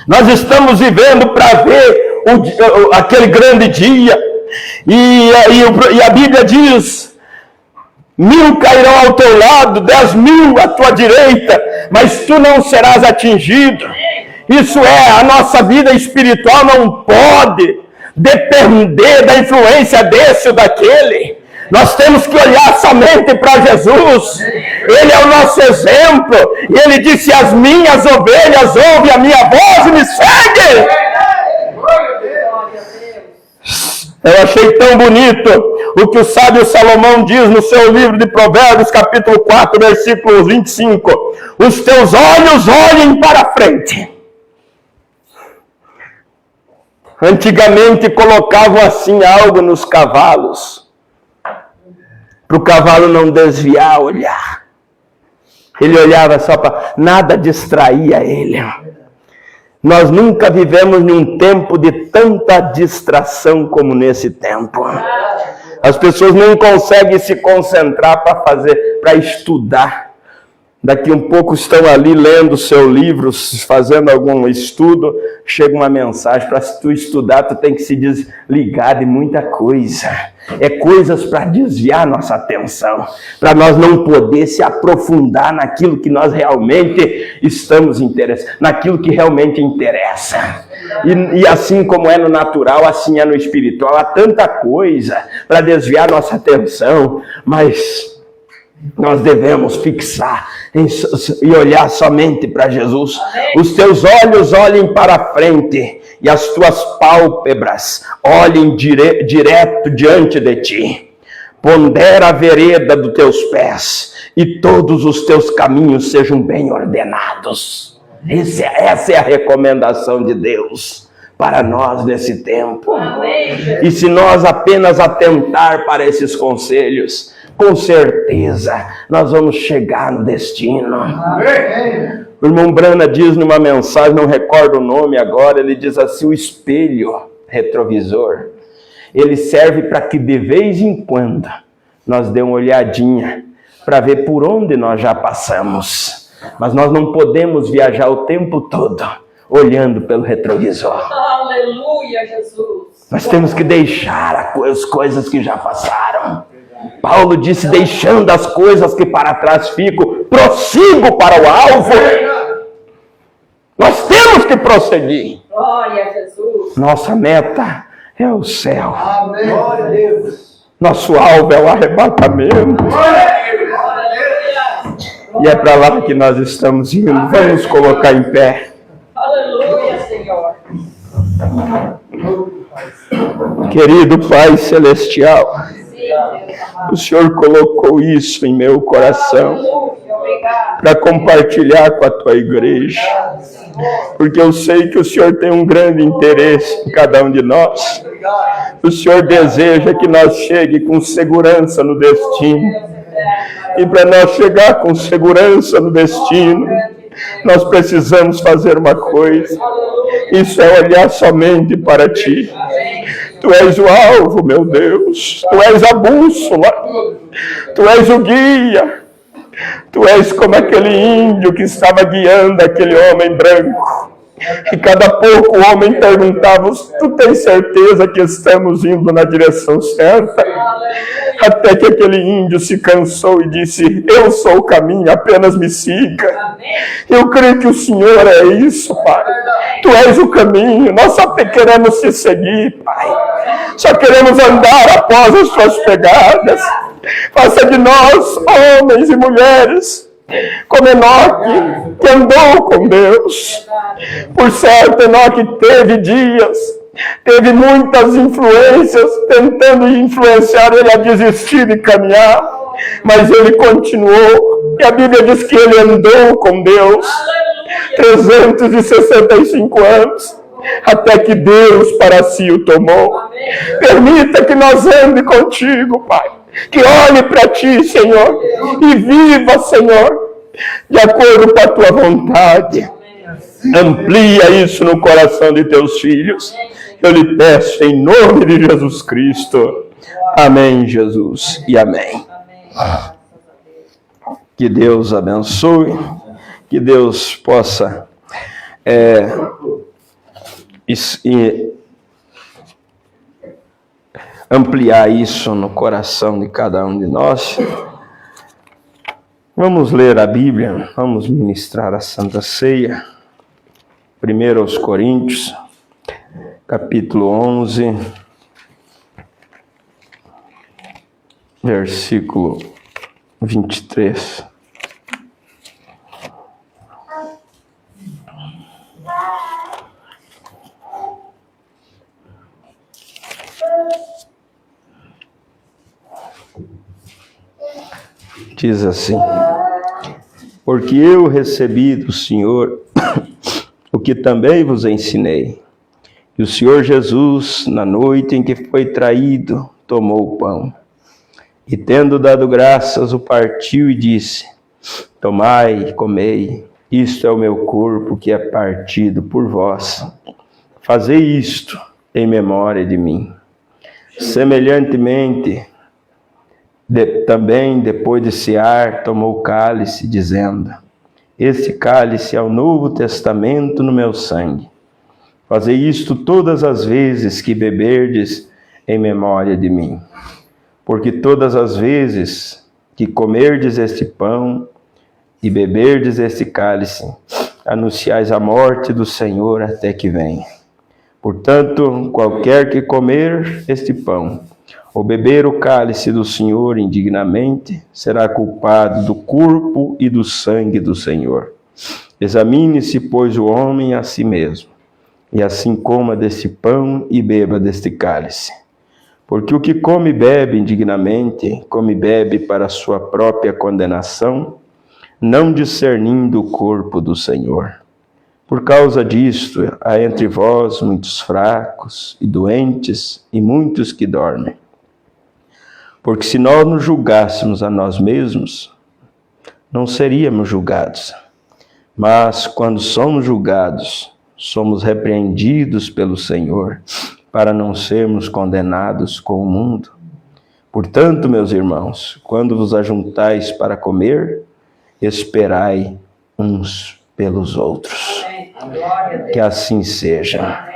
Nós estamos vivendo para ver aquele grande dia. E a Bíblia diz, 1000 cairão ao teu lado, 10.000 à tua direita, mas tu não serás atingido. Isso é, a nossa vida espiritual não pode depender da influência desse ou daquele. Nós temos que olhar somente para Jesus. Ele é o nosso exemplo. E ele disse, as minhas ovelhas ouvem a minha voz e me seguem. Eu achei tão bonito o que o sábio Salomão diz no seu livro de Provérbios, capítulo 4, versículo 25. Os teus olhos olhem para frente. Antigamente colocavam assim algo nos cavalos, para o cavalo não desviar, olhar. Ele olhava só para... nada distraía ele. Nós nunca vivemos num tempo de tanta distração como nesse tempo. As pessoas não conseguem se concentrar para estudar. Daqui um pouco estão ali lendo seu livro, fazendo algum estudo, chega uma mensagem, para tu estudar, tu tem que se desligar de muita coisa. É coisas para desviar nossa atenção, para nós não poder se aprofundar naquilo que nós realmente estamos interessados, naquilo que realmente interessa. E assim como é no natural, assim é no espiritual. Há tanta coisa para desviar nossa atenção, mas nós devemos fixar e olhar somente para Jesus. Os teus olhos olhem para frente e as tuas pálpebras olhem direto diante de ti. Pondera a vereda dos teus pés e todos os teus caminhos sejam bem ordenados. Essa é a recomendação de Deus para nós nesse tempo. E se nós apenas atentar para esses conselhos, com certeza nós vamos chegar no destino. O irmão Brana diz numa mensagem, não recordo o nome agora, ele diz assim, o espelho retrovisor, ele serve para que de vez em quando nós dê uma olhadinha para ver por onde nós já passamos. Mas nós não podemos viajar o tempo todo olhando pelo retrovisor. Aleluia, Jesus. Nós temos que deixar as coisas que já passaram. Paulo disse, deixando as coisas que para trás ficam, prossigo para o alvo. Nós temos que prosseguir. Glória a Jesus. Nossa meta é o céu. Amém. Glória a Deus. Nosso alvo é o arrebatamento. E é para lá que nós estamos indo. Vamos colocar em pé. Aleluia, Senhor. Querido Pai Celestial, Sim, Deus amado. o Senhor colocou isso em meu coração Aleluia, obrigado. para compartilhar com a tua igreja. Senhor. Porque eu sei que o Senhor tem um grande interesse em cada um de nós. O Senhor deseja que nós cheguemos com segurança no destino. E para nós chegar com segurança no destino, nós precisamos fazer uma coisa. Isso é olhar somente para Ti. Tu és o alvo, meu Deus. Tu és a bússola. Tu és o guia. Tu és como aquele índio que estava guiando aquele homem branco. E cada pouco o homem perguntava: tu tens certeza que estamos indo na direção certa? Até que aquele índio se cansou e disse: eu sou o caminho, apenas me siga. Eu creio que o Senhor é isso, Pai. Tu és o caminho, nós só queremos te seguir, Pai. Só queremos andar após as tuas pegadas. Faça de nós, homens e mulheres, como Enoque, que andou com Deus. Por certo, Enoque teve dias, teve muitas influências tentando influenciar ele a desistir de caminhar, mas ele continuou. E a Bíblia diz que ele andou com Deus 365 anos, até que Deus para si o tomou. Permita que nós ande contigo, Pai. Que olhe para Ti, Senhor, e viva, Senhor, de acordo com a Tua vontade. Amplia isso no coração de Teus filhos. Eu lhe peço em nome de Jesus Cristo. Amém, Jesus, e amém. Que Deus abençoe, que Deus possa ampliar isso no coração de cada um de nós. Vamos ler a Bíblia, vamos ministrar a Santa Ceia. 1 aos Coríntios, capítulo 11, versículo 23. Diz assim: porque eu recebi do Senhor o que também vos ensinei. Que o Senhor Jesus, na noite em que foi traído, tomou o pão. E tendo dado graças, o partiu e disse: tomai e comei, isto é o meu corpo que é partido por vós. Fazei isto em memória de mim. Semelhantemente, também depois de cear, tomou o cálice, dizendo: este cálice é o Novo Testamento no meu sangue. Fazei isto todas as vezes que beberdes em memória de mim. Porque todas as vezes que comerdes este pão e beberdes este cálice, anunciais a morte do Senhor até que venha. Portanto, qualquer que comer este pão ou beber o cálice do Senhor indignamente, será culpado do corpo e do sangue do Senhor. Examine-se, pois, o homem a si mesmo, e assim coma deste pão e beba deste cálice. Porque o que come e bebe indignamente, come e bebe para a sua própria condenação, não discernindo o corpo do Senhor. Por causa disto, há entre vós muitos fracos e doentes, e muitos que dormem. Porque se nós nos julgássemos a nós mesmos, não seríamos julgados. Mas quando somos julgados, somos repreendidos pelo Senhor, para não sermos condenados com o mundo. Portanto, meus irmãos, quando vos ajuntais para comer, esperai uns pelos outros. Que assim seja.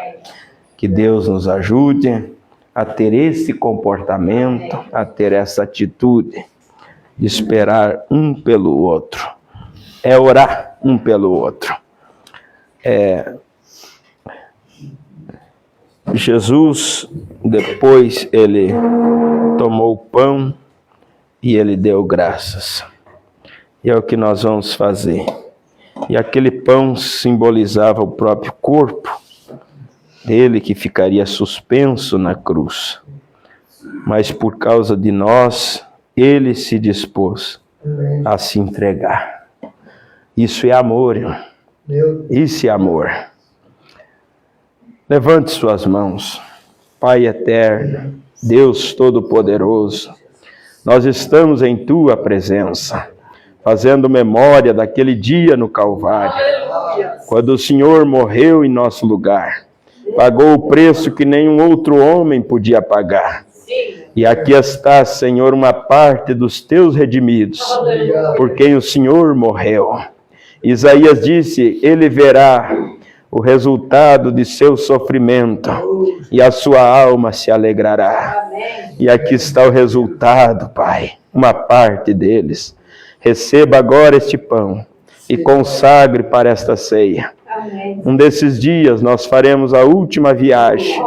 Que Deus nos ajude a ter esse comportamento, a ter essa atitude, de esperar um pelo outro. É orar um pelo outro. Jesus, depois ele tomou o pão e ele deu graças. E é o que nós vamos fazer. E aquele pão simbolizava o próprio corpo dele que ficaria suspenso na cruz. Mas por causa de nós, ele se dispôs a se entregar. Isso é amor, irmão. Isso é amor. Levante suas mãos. Pai eterno, Deus Todo-Poderoso, nós estamos em Tua presença, fazendo memória daquele dia no Calvário, quando o Senhor morreu em nosso lugar, pagou o preço que nenhum outro homem podia pagar. E aqui está, Senhor, uma parte dos Teus redimidos, por quem o Senhor morreu. Isaías disse, ele verá o resultado de seu sofrimento e a sua alma se alegrará. E aqui está o resultado, Pai, uma parte deles. Receba agora este pão e consagre para esta ceia. Um desses dias nós faremos a última viagem,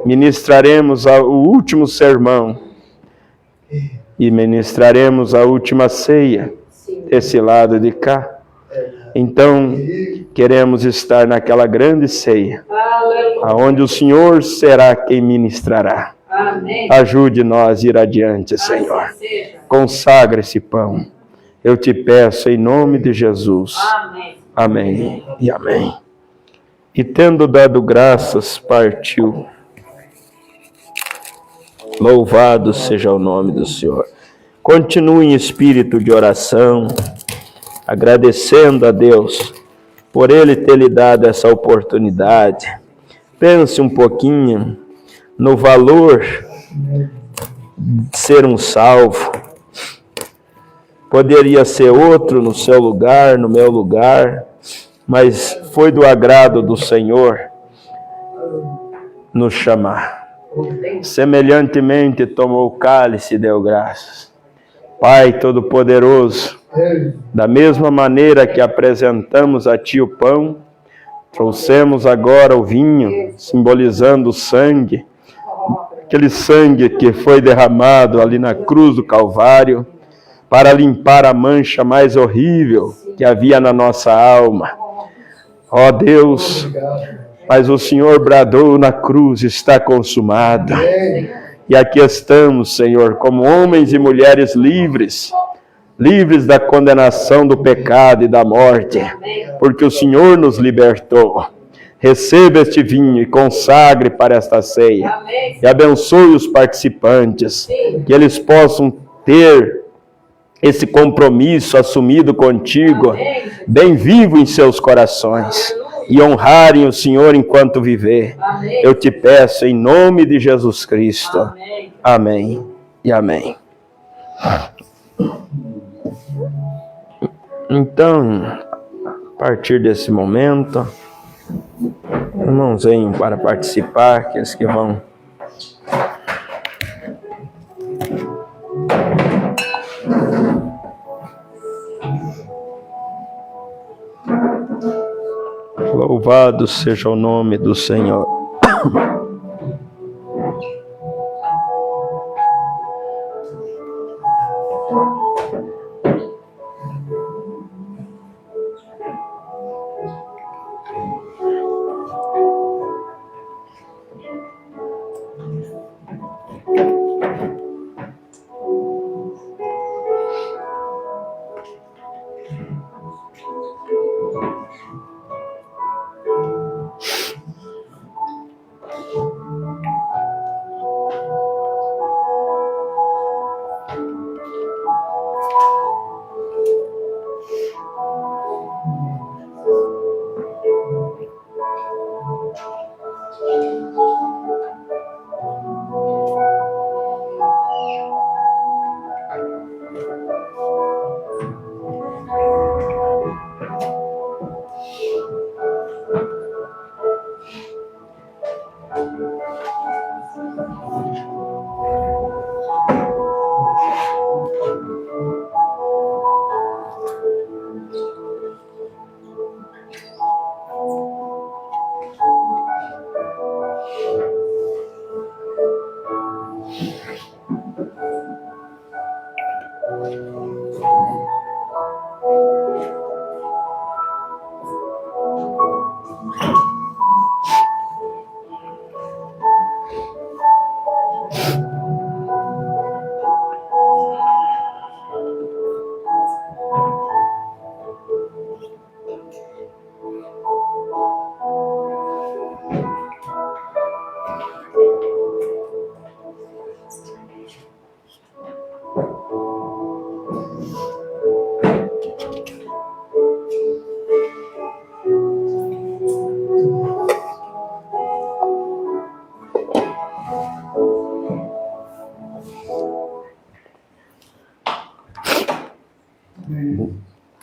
ministraremos o último sermão e ministraremos a última ceia desse lado de cá. Então, queremos estar naquela grande ceia, aonde o Senhor será quem ministrará. Ajude-nós a ir adiante, Senhor. Consagra esse pão. Eu te peço em nome de Jesus. Amém e amém. E tendo dado graças, partiu. Louvado seja o nome do Senhor. Continue em espírito de oração, agradecendo a Deus por Ele ter lhe dado essa oportunidade. Pense um pouquinho no valor de ser um salvo. Poderia ser outro no seu lugar, no meu lugar, mas foi do agrado do Senhor nos chamar. Semelhantemente tomou o cálice e deu graças. Pai Todo-Poderoso, da mesma maneira que apresentamos a Ti o pão, trouxemos agora o vinho, simbolizando o sangue, aquele sangue que foi derramado ali na cruz do Calvário, para limpar a mancha mais horrível que havia na nossa alma. Ó Deus, mas o Senhor bradou na cruz, está consumado. E aqui estamos, Senhor, como homens e mulheres livres, livres da condenação do pecado e da morte, porque o Senhor nos libertou. Receba este vinho e consagre para esta ceia. E abençoe os participantes, que eles possam ter esse compromisso assumido contigo, bem vivo em seus corações, e honrarem o Senhor enquanto viver. Eu te peço em nome de Jesus Cristo. Amém e amém. Então, a partir desse momento, irmãos, venham para participar, aqueles que vão. Louvado seja o nome do Senhor.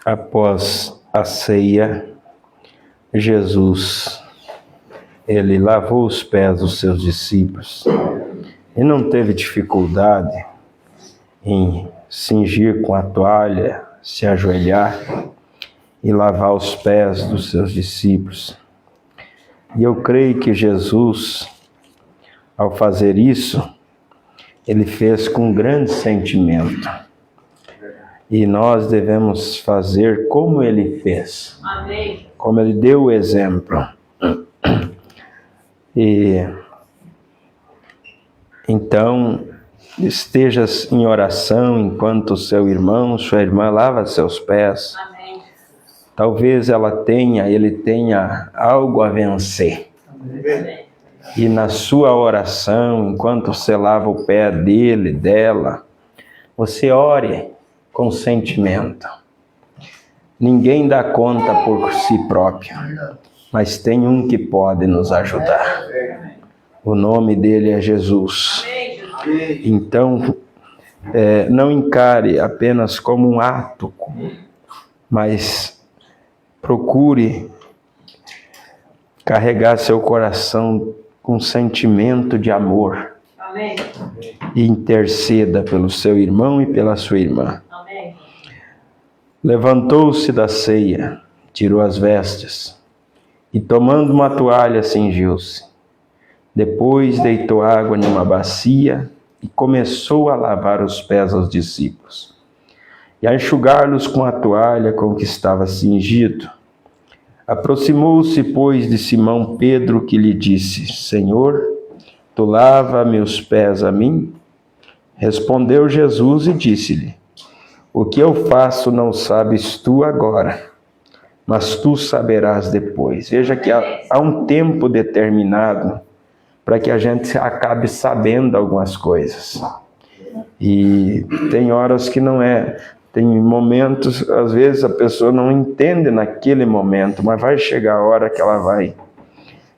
Após a ceia, Jesus, ele lavou os pés dos seus discípulos e não teve dificuldade em cingir com a toalha, se ajoelhar e lavar os pés dos seus discípulos. E eu creio que Jesus, ao fazer isso, ele fez com grande sentimento. E nós devemos fazer como ele fez. Amém. Como ele deu o exemplo. E então, estejas em oração enquanto seu irmão, sua irmã lava seus pés. Amém. Talvez ele tenha algo a vencer. Amém. E na sua oração, enquanto você lava o pé dele, dela, você ore com sentimento. Ninguém dá conta por si próprio, mas tem um que pode nos ajudar. O nome dele é Jesus. Então, não encare apenas como um ato, mas procure carregar seu coração com sentimento de amor. Amém. E interceda pelo seu irmão e pela sua irmã. Amém. Levantou-se da ceia, tirou as vestes e, tomando uma toalha, cingiu-se. Depois deitou água numa bacia e começou a lavar os pés aos discípulos e a enxugar-los com a toalha com que estava cingido. Aproximou-se, pois, de Simão Pedro, que lhe disse: Senhor, tu lava-me os pés a mim? Respondeu Jesus e disse-lhe: O que eu faço não sabes tu agora, mas tu saberás depois. Veja que há um tempo determinado para que a gente acabe sabendo algumas coisas. E tem horas que não é. Tem momentos, às vezes a pessoa não entende naquele momento, mas vai chegar a hora que ela vai.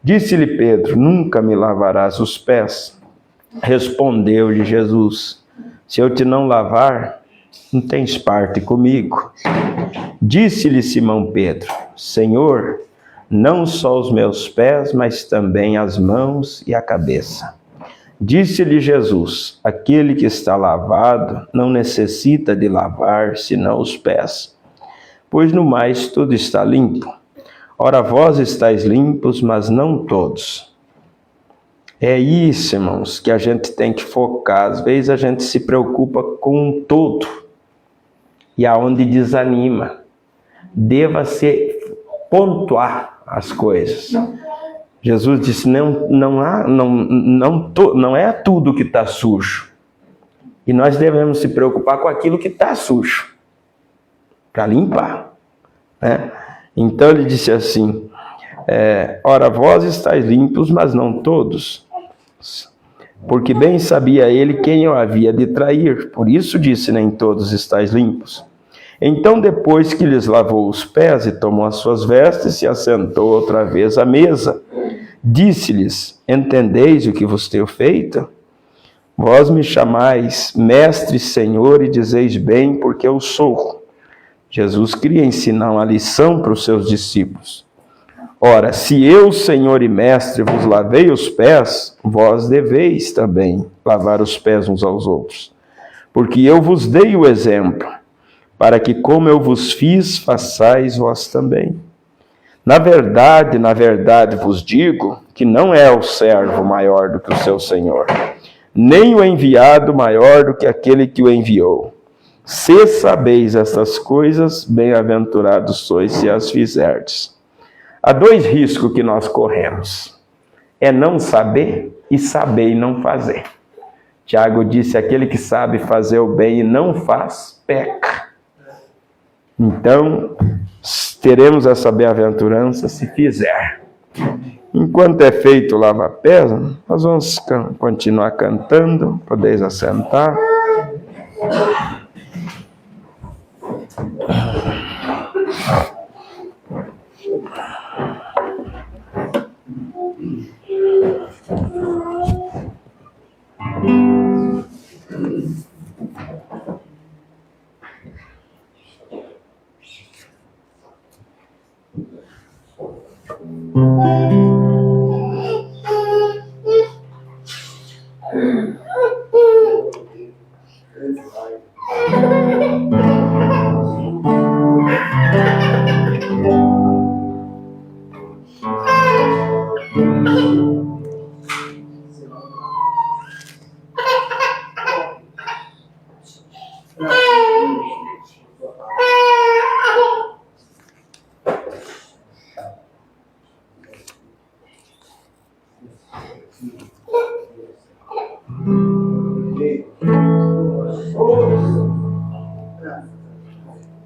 Disse-lhe Pedro: Nunca me lavarás os pés? Respondeu-lhe Jesus: Se eu te não lavar, não tens parte comigo. Disse-lhe Simão Pedro: Senhor, não só os meus pés, mas também as mãos e a cabeça. Disse-lhe Jesus: Aquele que está lavado não necessita de lavar senão os pés, pois no mais tudo está limpo. Ora, vós estáis limpos, mas não todos. É isso, irmãos, que a gente tem que focar. Às vezes a gente se preocupa com um todo e aonde desanima. Deva-se pontuar as coisas. Jesus disse: não é tudo que está sujo. E nós devemos se preocupar com aquilo que está sujo, para limpar, né? Então ele disse assim: Ora, vós estáis limpos, mas não todos. Porque bem sabia ele quem eu havia de trair. Por isso disse: Nem todos estáis limpos. Então, depois que lhes lavou os pés e tomou as suas vestes, se assentou outra vez à mesa. Disse-lhes: Entendeis o que vos tenho feito? Vós me chamais mestre, Senhor, e dizeis bem, porque eu sou. Jesus queria ensinar uma lição para os seus discípulos. Ora, se eu, Senhor e mestre, vos lavei os pés, vós deveis também lavar os pés uns aos outros. Porque eu vos dei o exemplo, para que como eu vos fiz, façais vós também. Na verdade vos digo que não é o servo maior do que o seu senhor, nem o enviado maior do que aquele que o enviou. Se sabeis estas coisas, bem-aventurados sois se as fizerdes. Há dois riscos que nós corremos: é não saber e saber e não fazer. Tiago disse: aquele que sabe fazer o bem e não faz, peca. Então, teremos essa bem-aventurança se fizer. Enquanto é feito o lava-pés, nós vamos continuar cantando. Podeis assentar.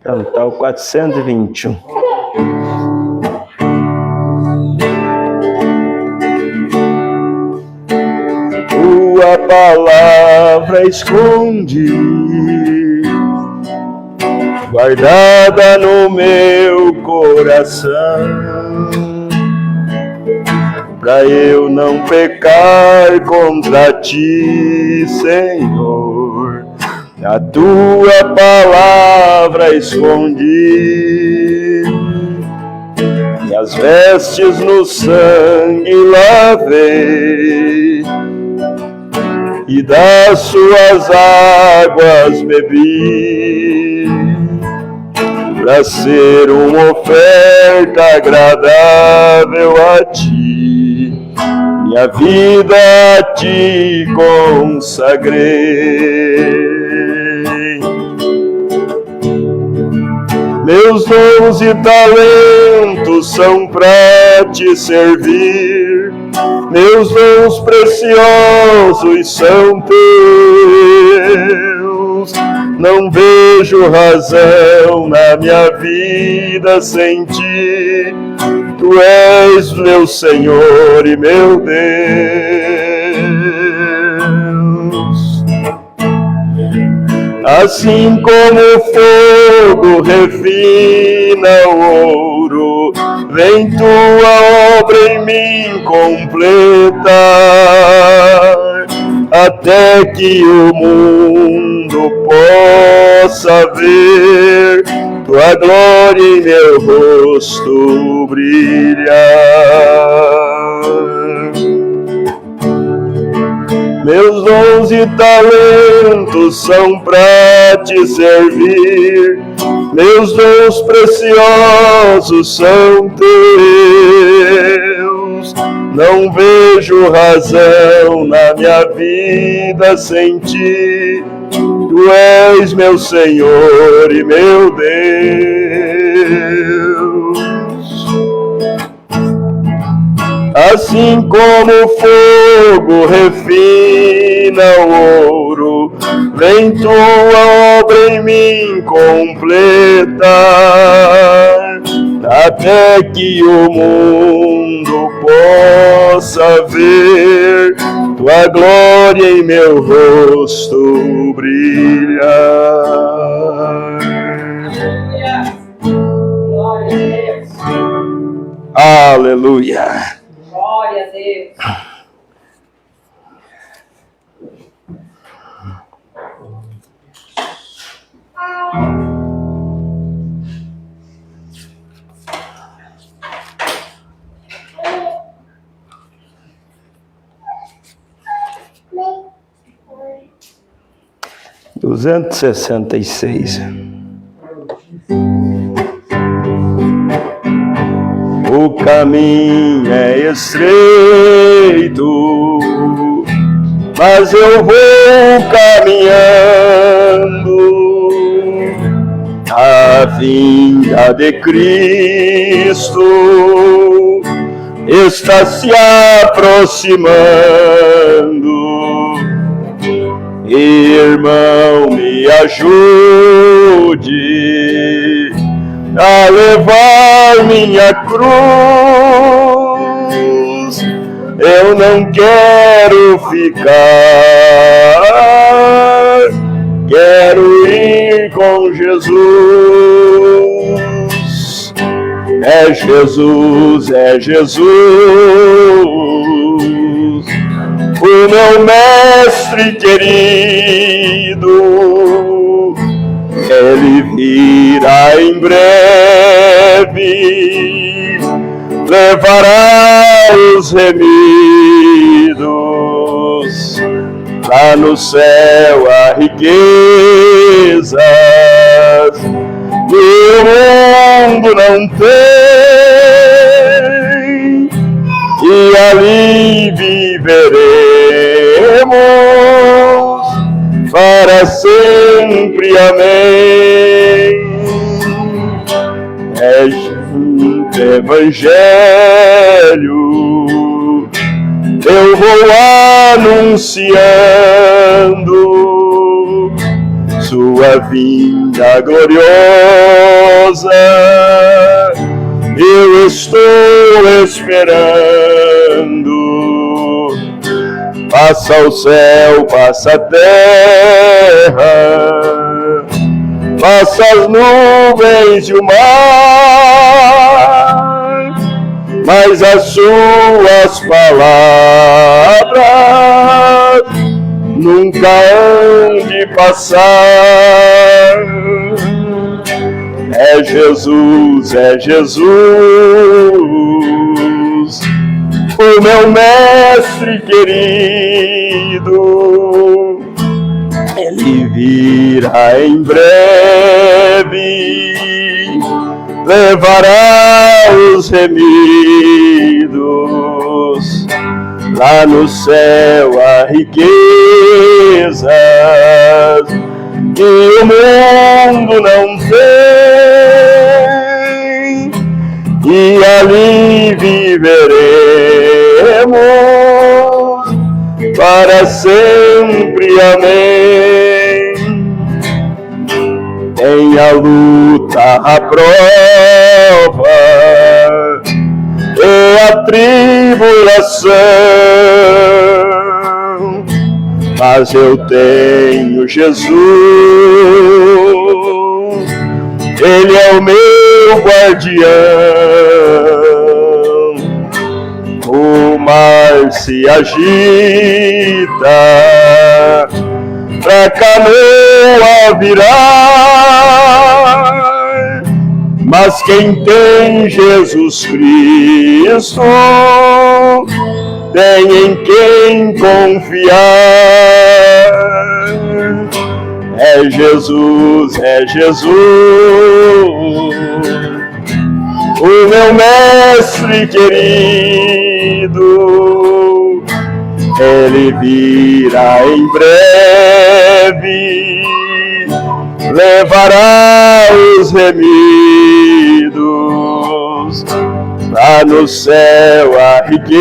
Cantar o 421. Tua palavra escondi, guardada no meu coração, pra eu não pecar contra ti, Senhor. A tua palavra escondi, minhas vestes no sangue lavei, e das suas águas bebi, pra ser uma oferta agradável a ti. Minha vida a ti consagrei. Meus dons e talentos são pra te servir, meus dons preciosos são teus. Não vejo razão na minha vida sem ti, tu és meu Senhor e meu Deus. Assim como o fogo refina o ouro, vem tua obra em mim completar, até que o mundo possa ver tua glória em meu rosto brilhar. Meus dons e talentos são pra te servir, meus dons preciosos são teus. Não vejo razão na minha vida sem ti, tu és meu Senhor e meu Deus. Assim como o fogo refina o ouro, vem tua obra em mim completar, até que o mundo possa ver tua glória em meu rosto brilhar. Glória a Deus. Aleluia. Glória a Deus. Duzentos e 266. O caminho é estreito, mas eu vou caminhando. A vinda de Cristo está se aproximando. Irmão, me ajude a levar minha cruz. Eu não quero ficar, quero ir com Jesus. É Jesus, é Jesus, o meu mestre querido. Ele virá em breve, levará os remidos, lá no céu a riquezas que o mundo não tem, e ali viveremos para sempre, amém. É junto evangelho, eu vou anunciando sua vinda gloriosa. Eu estou esperando. Passa o céu, passa a terra, passa as nuvens e o mar, mas as suas palavras nunca hão de passar. É Jesus, o meu mestre querido. Ele virá em breve, levará os remidos, lá no céu a riquezas que o mundo não tem, e ali viveremos para sempre, amém. Tem a luta, a prova e a tribulação, mas eu tenho Jesus, Ele é o meu guardião. O mar se agita, pra canoa virar, mas quem tem Jesus Cristo tem em quem confiar. É Jesus, o meu mestre querido. Ele virá em breve, levará os remidos, lá no céu a riquezas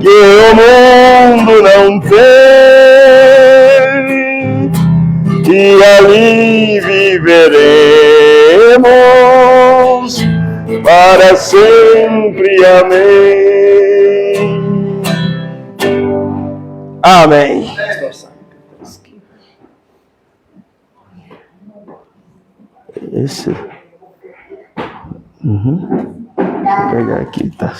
que o mundo não tem, e ali viveremos para sempre, amém. Amém. Esse. Vou pegar aqui, tá?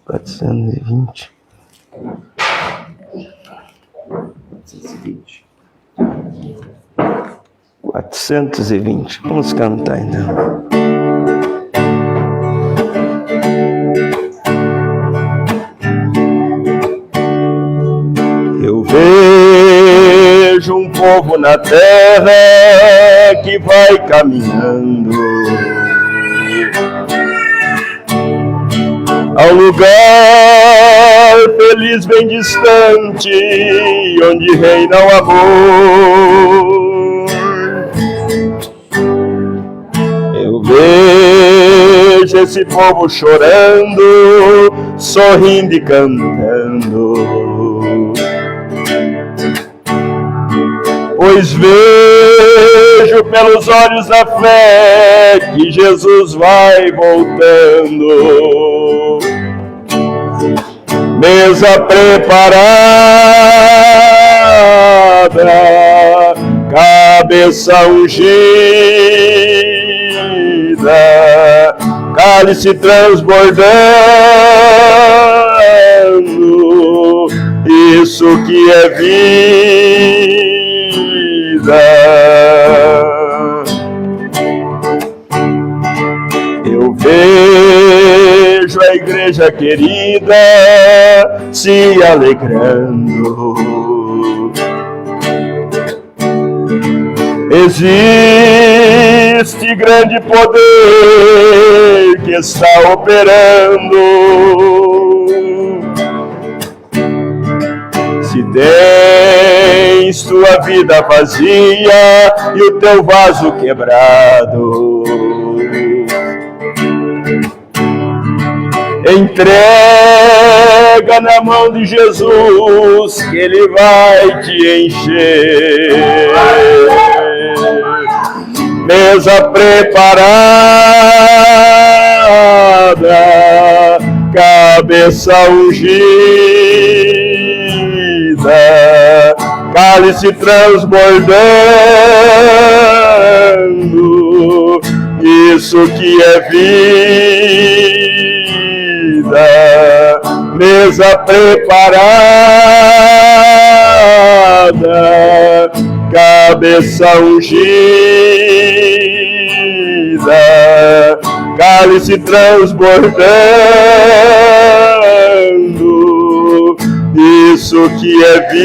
420. 420. Vamos cantar então. Eu vejo um povo na terra que vai caminhando ao lugar feliz bem distante, onde reina o amor. Eu vejo esse povo chorando, sorrindo e cantando, pois vejo pelos olhos da fé que Jesus vai voltando. Mesa preparada, cabeça ungida, cálice transbordando, isso que é vida. Eu vejo a igreja querida se alegrando. Existe grande poder que está operando. Se tens tua vida vazia e o teu vaso quebrado, entrega na mão de Jesus que Ele vai te encher. Mesa preparada, cabeça ungida, cálice transbordando, isso que é vida. Mesa preparada, cabeça ungida, cálice transbordando, isso que é vida.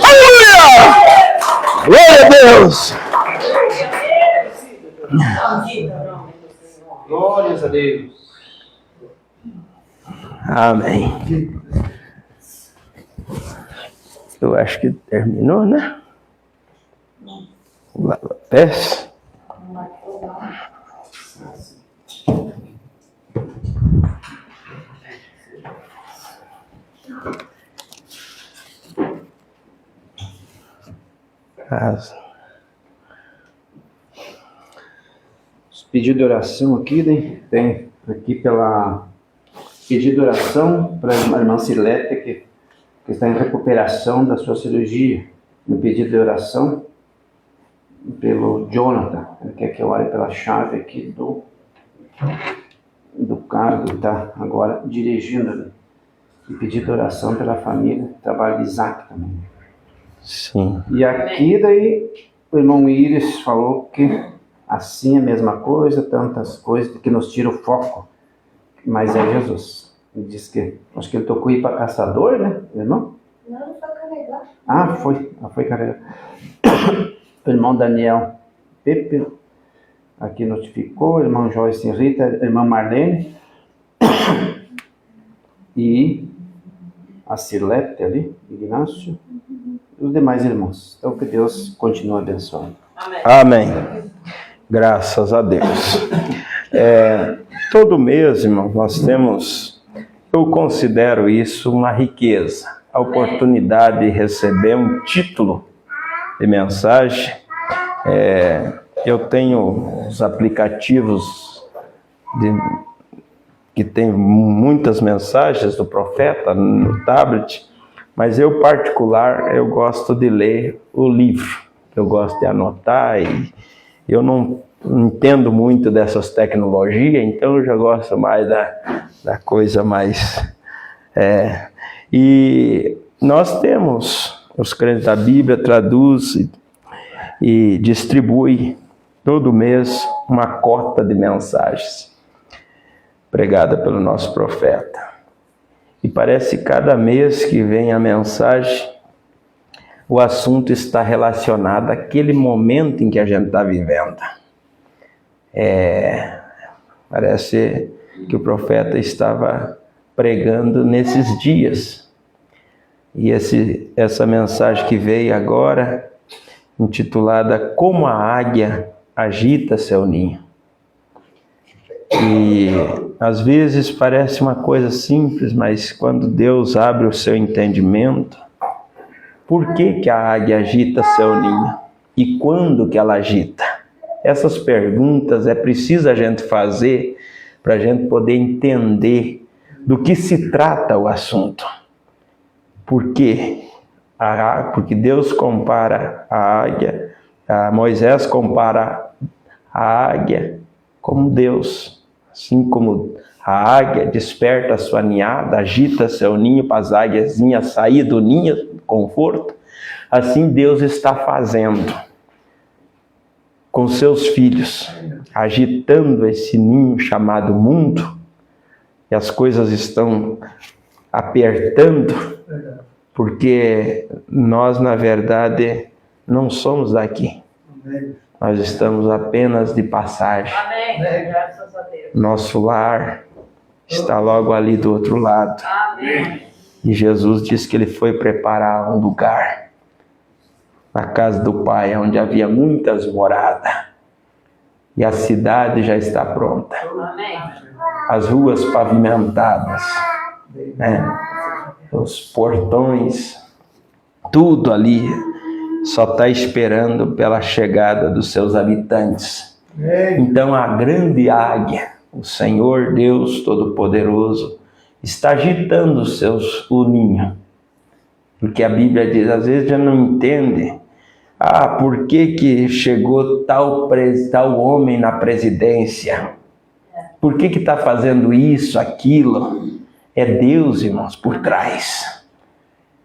Aleluia! Glória a Deus! Glórias a Deus. Amém. Eu acho que terminou, né? Peço. Os pedidos de oração aqui, né? Tem aqui pela pedido de oração para a irmã Silete, que está em recuperação da sua cirurgia. No pedido de oração pelo Jonathan, ele quer que eu ore pela chave aqui do carro que está agora dirigindo. E pedido de oração pela família, trabalho de Isaac também. Sim. E aqui daí o irmão Íris falou que assim é a mesma coisa, tantas coisas que nos tira o foco, mas é Jesus. Ele disse que, acho que ele tocou ir para caçador, né, irmão? Não, foi carregar. Ah, foi carregar. O irmão Daniel Pepe aqui notificou, o irmão Joyce Rita, a irmã Marlene e a Silete ali, Ignácio, e os demais irmãos. Então que Deus continue abençoando. Amém. Amém. Graças a Deus. Todo mês, irmão, nós temos, eu considero isso uma riqueza, a oportunidade de receber um título de mensagem. Eu tenho os aplicativos que tem muitas mensagens do profeta no tablet, mas eu eu gosto de ler o livro, eu gosto de anotar, e eu não entendo muito dessas tecnologias, então eu já gosto mais da coisa mais... E nós temos, os crentes da Bíblia traduz e distribui todo mês uma cota de mensagens pregada pelo nosso profeta. E parece que cada mês que vem a mensagem, o assunto está relacionado àquele momento em que a gente está vivendo. Parece que o profeta estava pregando nesses dias. E essa mensagem que veio agora, intitulada Como a Águia Agita Seu Ninho. E às vezes parece uma coisa simples, mas quando Deus abre o seu entendimento, por que a águia agita seu ninho? E quando que ela agita? Essas perguntas é preciso a gente fazer para a gente poder entender do que se trata o assunto. Por quê? Porque Deus compara a águia, Moisés compara a águia como Deus. Assim como a águia desperta a sua ninhada, agita seu ninho para as águiazinhas sair do ninho, conforto, assim Deus está fazendo com seus filhos, agitando esse ninho chamado mundo, e as coisas estão apertando, porque nós, na verdade, não somos daqui. Nós estamos apenas de passagem. Amém. Graças a Deus. Nosso lar está logo ali do outro lado. Amém. E Jesus disse que ele foi preparar um lugar na casa do Pai, onde havia muitas moradas. E a cidade já está pronta. Amém. As ruas pavimentadas, né? Os portões, tudo ali só está esperando pela chegada dos seus habitantes. Então a grande águia, o Senhor Deus Todo-Poderoso, está agitando o ninho. Porque a Bíblia diz, às vezes já não entende, por que chegou tal homem na presidência? Por que está fazendo isso, aquilo? É Deus, irmãos, por trás.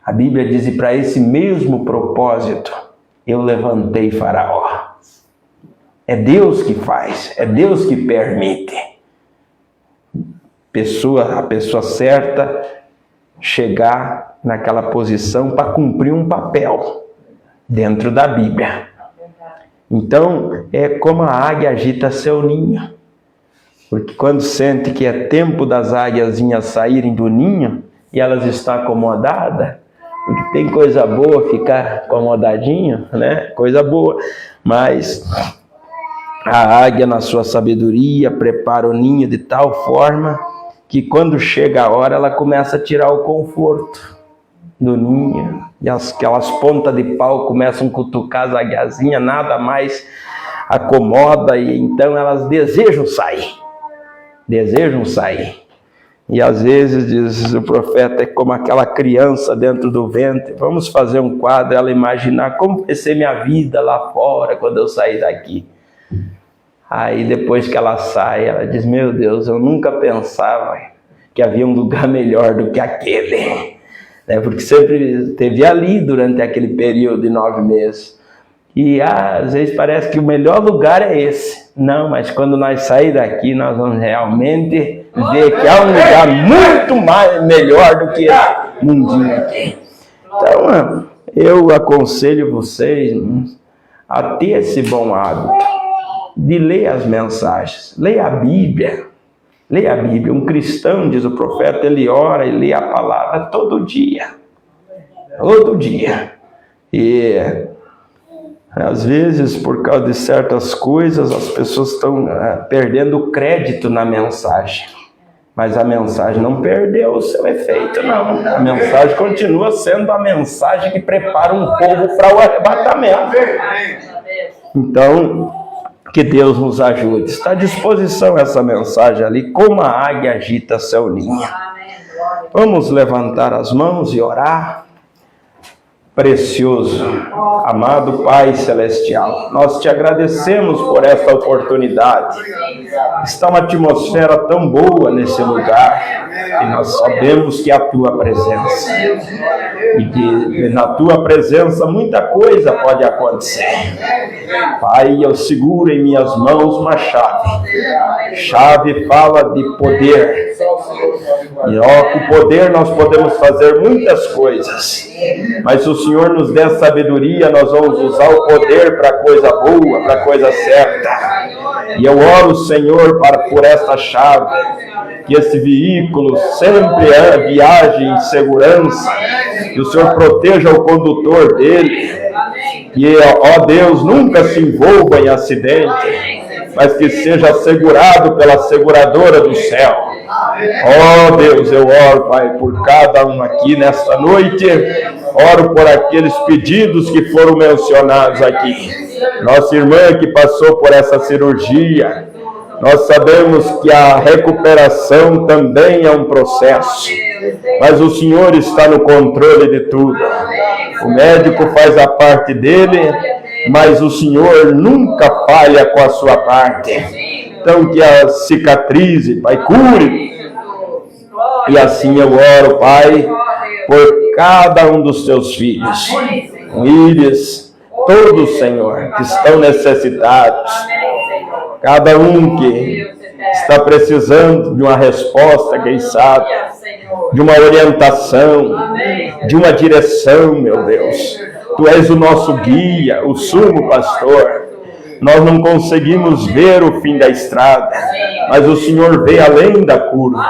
A Bíblia diz, e para esse mesmo propósito, eu levantei Faraó. É Deus que faz, é Deus que permite. A pessoa certa chegar naquela posição para cumprir um papel dentro da Bíblia. Então, é como a águia agita seu ninho. Porque quando sente que é tempo das águiazinhas saírem do ninho e elas estão acomodadas, porque tem coisa boa ficar acomodadinho, né? Coisa boa. Mas a águia, na sua sabedoria, prepara o ninho de tal forma que quando chega a hora, ela começa a tirar o conforto do ninho. E aquelas pontas de pau começam a cutucar as águiazinhas, nada mais acomoda, e então elas desejam sair. E às vezes, diz o profeta, é como aquela criança dentro do ventre. Vamos fazer um quadro, ela imaginar como vai ser minha vida lá fora quando eu sair daqui. Aí depois que ela sai, ela diz, meu Deus, eu nunca pensava que havia um lugar melhor do que aquele. Porque sempre esteve ali durante aquele período de 9 meses. E às vezes parece que o melhor lugar é esse. Não, mas quando nós sair daqui, nós vamos realmente ver que há um lugar muito melhor do que esse mundinho aqui. Então, eu aconselho vocês a ter esse bom hábito de ler as mensagens. Leia a Bíblia. Leia a Bíblia. Um cristão, diz o profeta, ele ora e lê a palavra todo dia. Todo dia. E às vezes, por causa de certas coisas, as pessoas estão perdendo crédito na mensagem. Mas a mensagem não perdeu o seu efeito, não. A mensagem continua sendo a mensagem que prepara um povo para o arrebatamento. Então, que Deus nos ajude. Está à disposição essa mensagem ali, como a águia agita seu ninho. Vamos levantar as mãos e orar. Precioso, amado Pai Celestial, nós te agradecemos por esta oportunidade. Está uma atmosfera tão boa nesse lugar, e nós sabemos que é a tua presença. E que na tua presença muita coisa pode acontecer. Pai, eu seguro em minhas mãos uma chave. Chave fala de poder. E com o poder nós podemos fazer muitas coisas. Mas se o Senhor nos der sabedoria, nós vamos usar o poder para coisa boa, para coisa certa. E eu oro, Senhor, por esta chave, que esse veículo sempre viaje em segurança, que o Senhor proteja o condutor dele, que, ó Deus, nunca se envolva em acidente, mas que seja assegurado pela seguradora do céu. Ó Deus, eu oro, Pai, por cada um aqui nesta noite, oro por aqueles pedidos que foram mencionados aqui. Nossa irmã que passou por essa cirurgia, nós sabemos que a recuperação também é um processo, mas o Senhor está no controle de tudo. O médico faz a parte dele, mas o Senhor nunca falha com a sua parte. Então que a cicatrize, Pai, cure. E assim eu oro, Pai, por cada um dos teus filhos, Willis, todos, Senhor, que estão necessitados, cada um que está precisando de uma resposta, quem sabe, de uma orientação, de uma direção, meu Deus. Tu és o nosso guia, o sumo pastor. Nós não conseguimos ver o fim da estrada, mas o Senhor vê além da curva.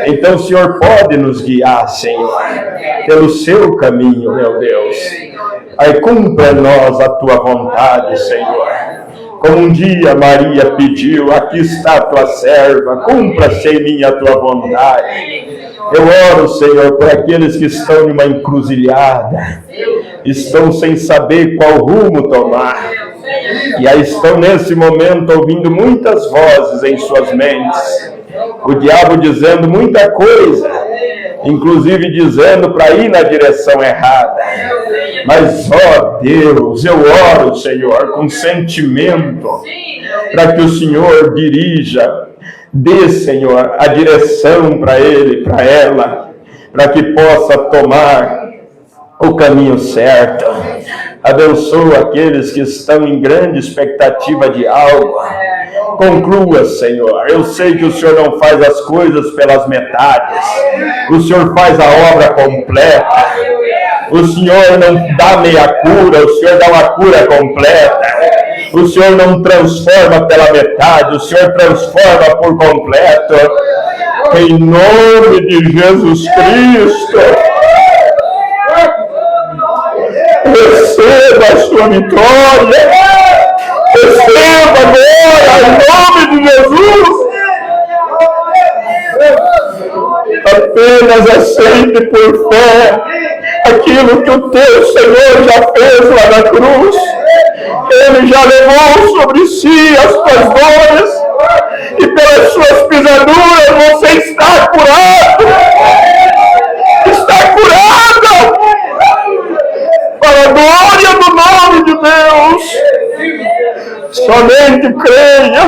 Então o Senhor pode nos guiar, Senhor, pelo seu caminho, meu Deus. Aí cumpra em nós a tua vontade, Senhor. Como um dia Maria pediu, aqui está a tua serva, cumpra-se em mim a tua vontade. Eu oro, Senhor, por aqueles que estão numa encruzilhada, estão sem saber qual rumo tomar, e aí estão nesse momento ouvindo muitas vozes em suas mentes, o diabo dizendo muita coisa, inclusive dizendo para ir na direção errada. Mas, ó Deus, eu oro, Senhor, com sentimento, para que o Senhor dirija, dê, Senhor, a direção para ele, para ela, para que possa tomar o caminho certo. Abençoa aqueles que estão em grande expectativa de algo. Conclua, Senhor. Eu sei que o Senhor não faz as coisas pelas metades. O Senhor faz a obra completa. O Senhor não dá meia cura, o Senhor dá uma cura completa. O Senhor não transforma pela metade, o Senhor transforma por completo. Em nome de Jesus Cristo, receba a sua vitória. Receba agora, em nome de Jesus. Apenas aceite por fé aquilo que o teu Senhor já fez lá na cruz. Ele já levou sobre si as tuas dores, e pelas suas pisaduras você está curado. Está curado para a glória do nome de Deus. Somente creia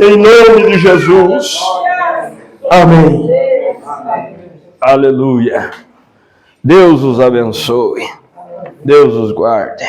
em nome de Jesus. Amém. Aleluia. Deus os abençoe. Deus os guarde.